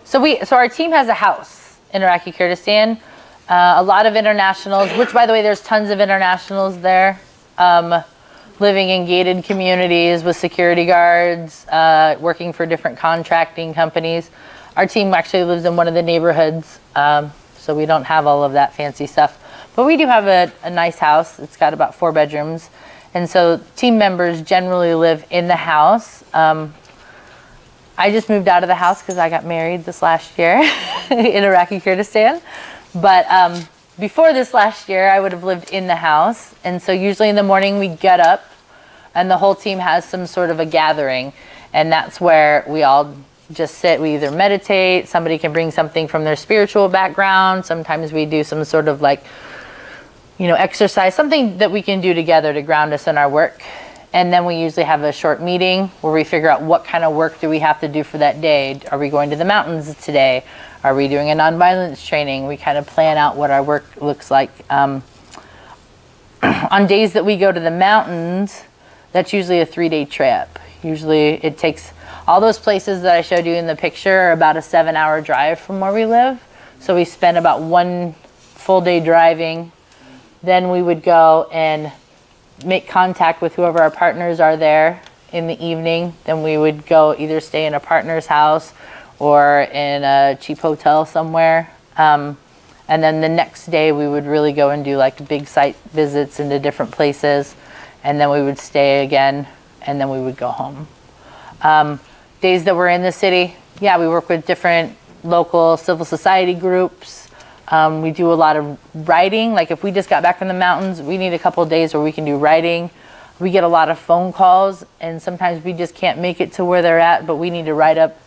so our team has a house in Iraqi Kurdistan. A lot of internationals, which by the way, there's tons of internationals there, living in gated communities with security guards, working for different contracting companies. Our team actually lives in one of the neighborhoods, so we don't have all of that fancy stuff. But we do have a nice house. It's got about 4 bedrooms. And so team members generally live in the house. I just moved out of the house because I got married this last year in Iraqi Kurdistan. But before this last year, I would have lived in the house. And so usually in the morning we get up and the whole team has some sort of a gathering. And that's where we all just sit. We either meditate, somebody can bring something from their spiritual background. Sometimes we do some sort of like, you know, exercise, something that we can do together to ground us in our work. And then we usually have a short meeting where we figure out what kind of work do we have to do for that day. Are we going to the mountains today? Are we doing a nonviolence training? We kind of plan out what our work looks like. On days that we go to the mountains, that's usually a 3-day trip. Usually it takes, all those places that I showed you in the picture are about a 7-hour drive from where we live. So we spend about 1 full day driving. Then we would go and make contact with whoever our partners are there in the evening. Then we would go either stay in a partner's house or in a cheap hotel somewhere. And then the next day we would really go and do like big site visits into different places. And then we would stay again, and then we would go home. Days that we're in the city, yeah, we work with different local civil society groups. We do a lot of writing. Like if we just got back from the mountains, we need a couple of days where we can do writing. We get a lot of phone calls, and sometimes we just can't make it to where they're at, but we need to write up,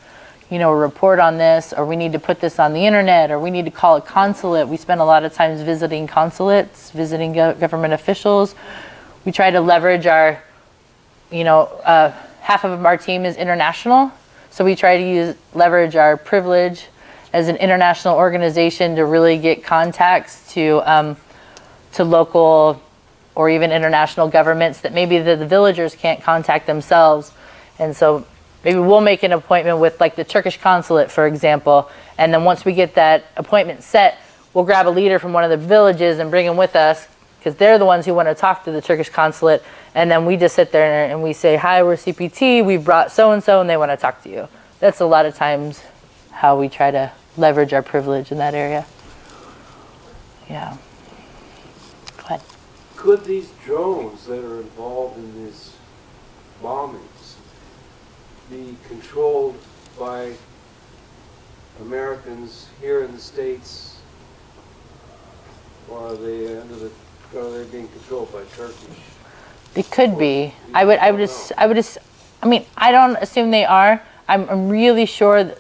you know, a report on this, or we need to put this on the internet, or we need to call a consulate. We spend a lot of times visiting consulates, visiting government officials. We try to leverage our, you know, half of our team is international, so we try to leverage our privilege as an international organization to really get contacts to local or even international governments that maybe the villagers can't contact themselves. And so maybe we'll make an appointment with like the Turkish consulate, for example, and then once we get that appointment set, we'll grab a leader from one of the villages and bring them with us, because they're the ones who want to talk to the Turkish consulate, and then we just sit there and we say, hi, we're CPT, we've brought so-and-so, and they want to talk to you. That's a lot of times how we try to leverage our privilege in that area. Yeah. Go ahead. Could these drones that are involved in these bombings be controlled by Americans here in the States, or are they being controlled by Turkish? It could be. I mean, I don't assume they are. I'm really sure that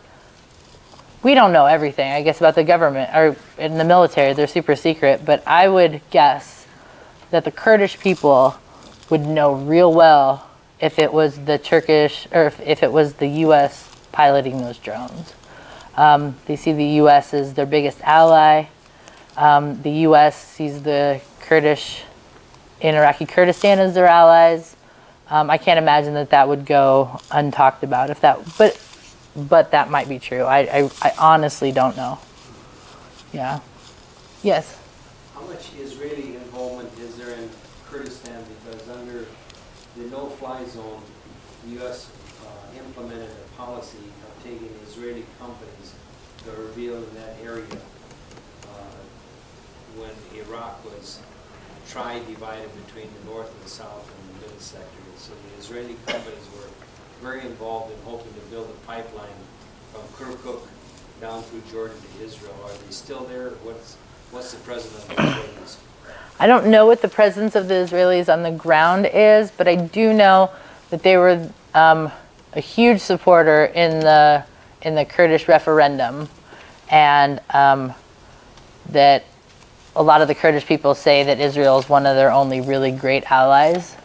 we don't know everything, I guess, about the government or in the military. They're super secret, but I would guess that the Kurdish people would know real well if it was the Turkish, or if it was the U.S. piloting those drones. They see the U.S. as their biggest ally. The U.S. sees the Kurdish in Iraqi Kurdistan as their allies. I can't imagine that that would go untalked about. If that, but that might be true. I honestly don't know. Yeah. Yes. How much Israeli involvement is there in Kurdistan? Because under the no-fly zone, the U.S. Implemented a policy of taking Israeli companies that were revealed in that area when Iraq was divided between the north and the south and the middle sector. So the Israeli companies were very involved in hoping to build a pipeline from Kirkuk down through Jordan to Israel. Are they still there? What's the presence of the Israelis? I don't know what the presence of the Israelis on the ground is, but I do know that they were a huge supporter in the Kurdish referendum, and that a lot of the Kurdish people say that Israel is one of their only really great allies.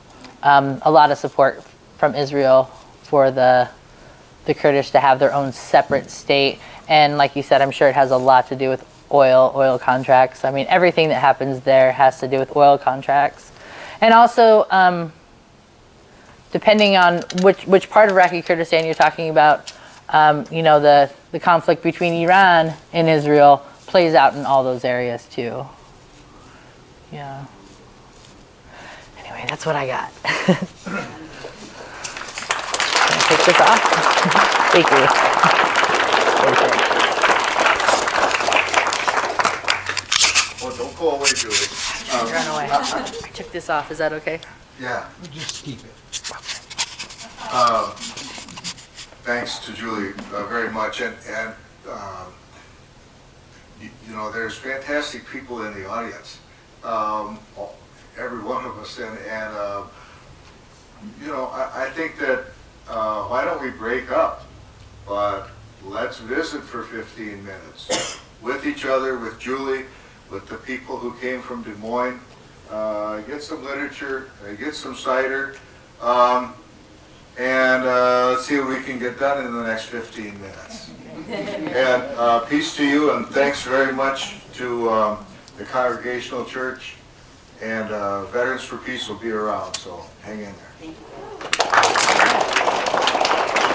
A lot of support from Israel for the Kurdish to have their own separate state, and like you said, I'm sure it has a lot to do with oil contracts. I mean, everything that happens there has to do with oil contracts, and also depending on which part of Iraqi Kurdistan you're talking about, you know, the conflict between Iran and Israel plays out in all those areas too. Yeah. Anyway, that's what I got. Can I take this off? Thank you. Oh, don't go away, Julie. Run away. I took this off. Is that okay? Yeah. Just keep it. Thanks to Julie very much, and you know, there's fantastic people in the audience, every one of us, and you know, I think that why don't we break up, but let's visit for 15 minutes with each other, with Julie, with the people who came from Des Moines, get some literature, get some cider, and let's see what we can get done in the next 15 minutes. And peace to you, and thanks very much to the Congregational Church, and Veterans for Peace will be around, so hang in there. Thank you.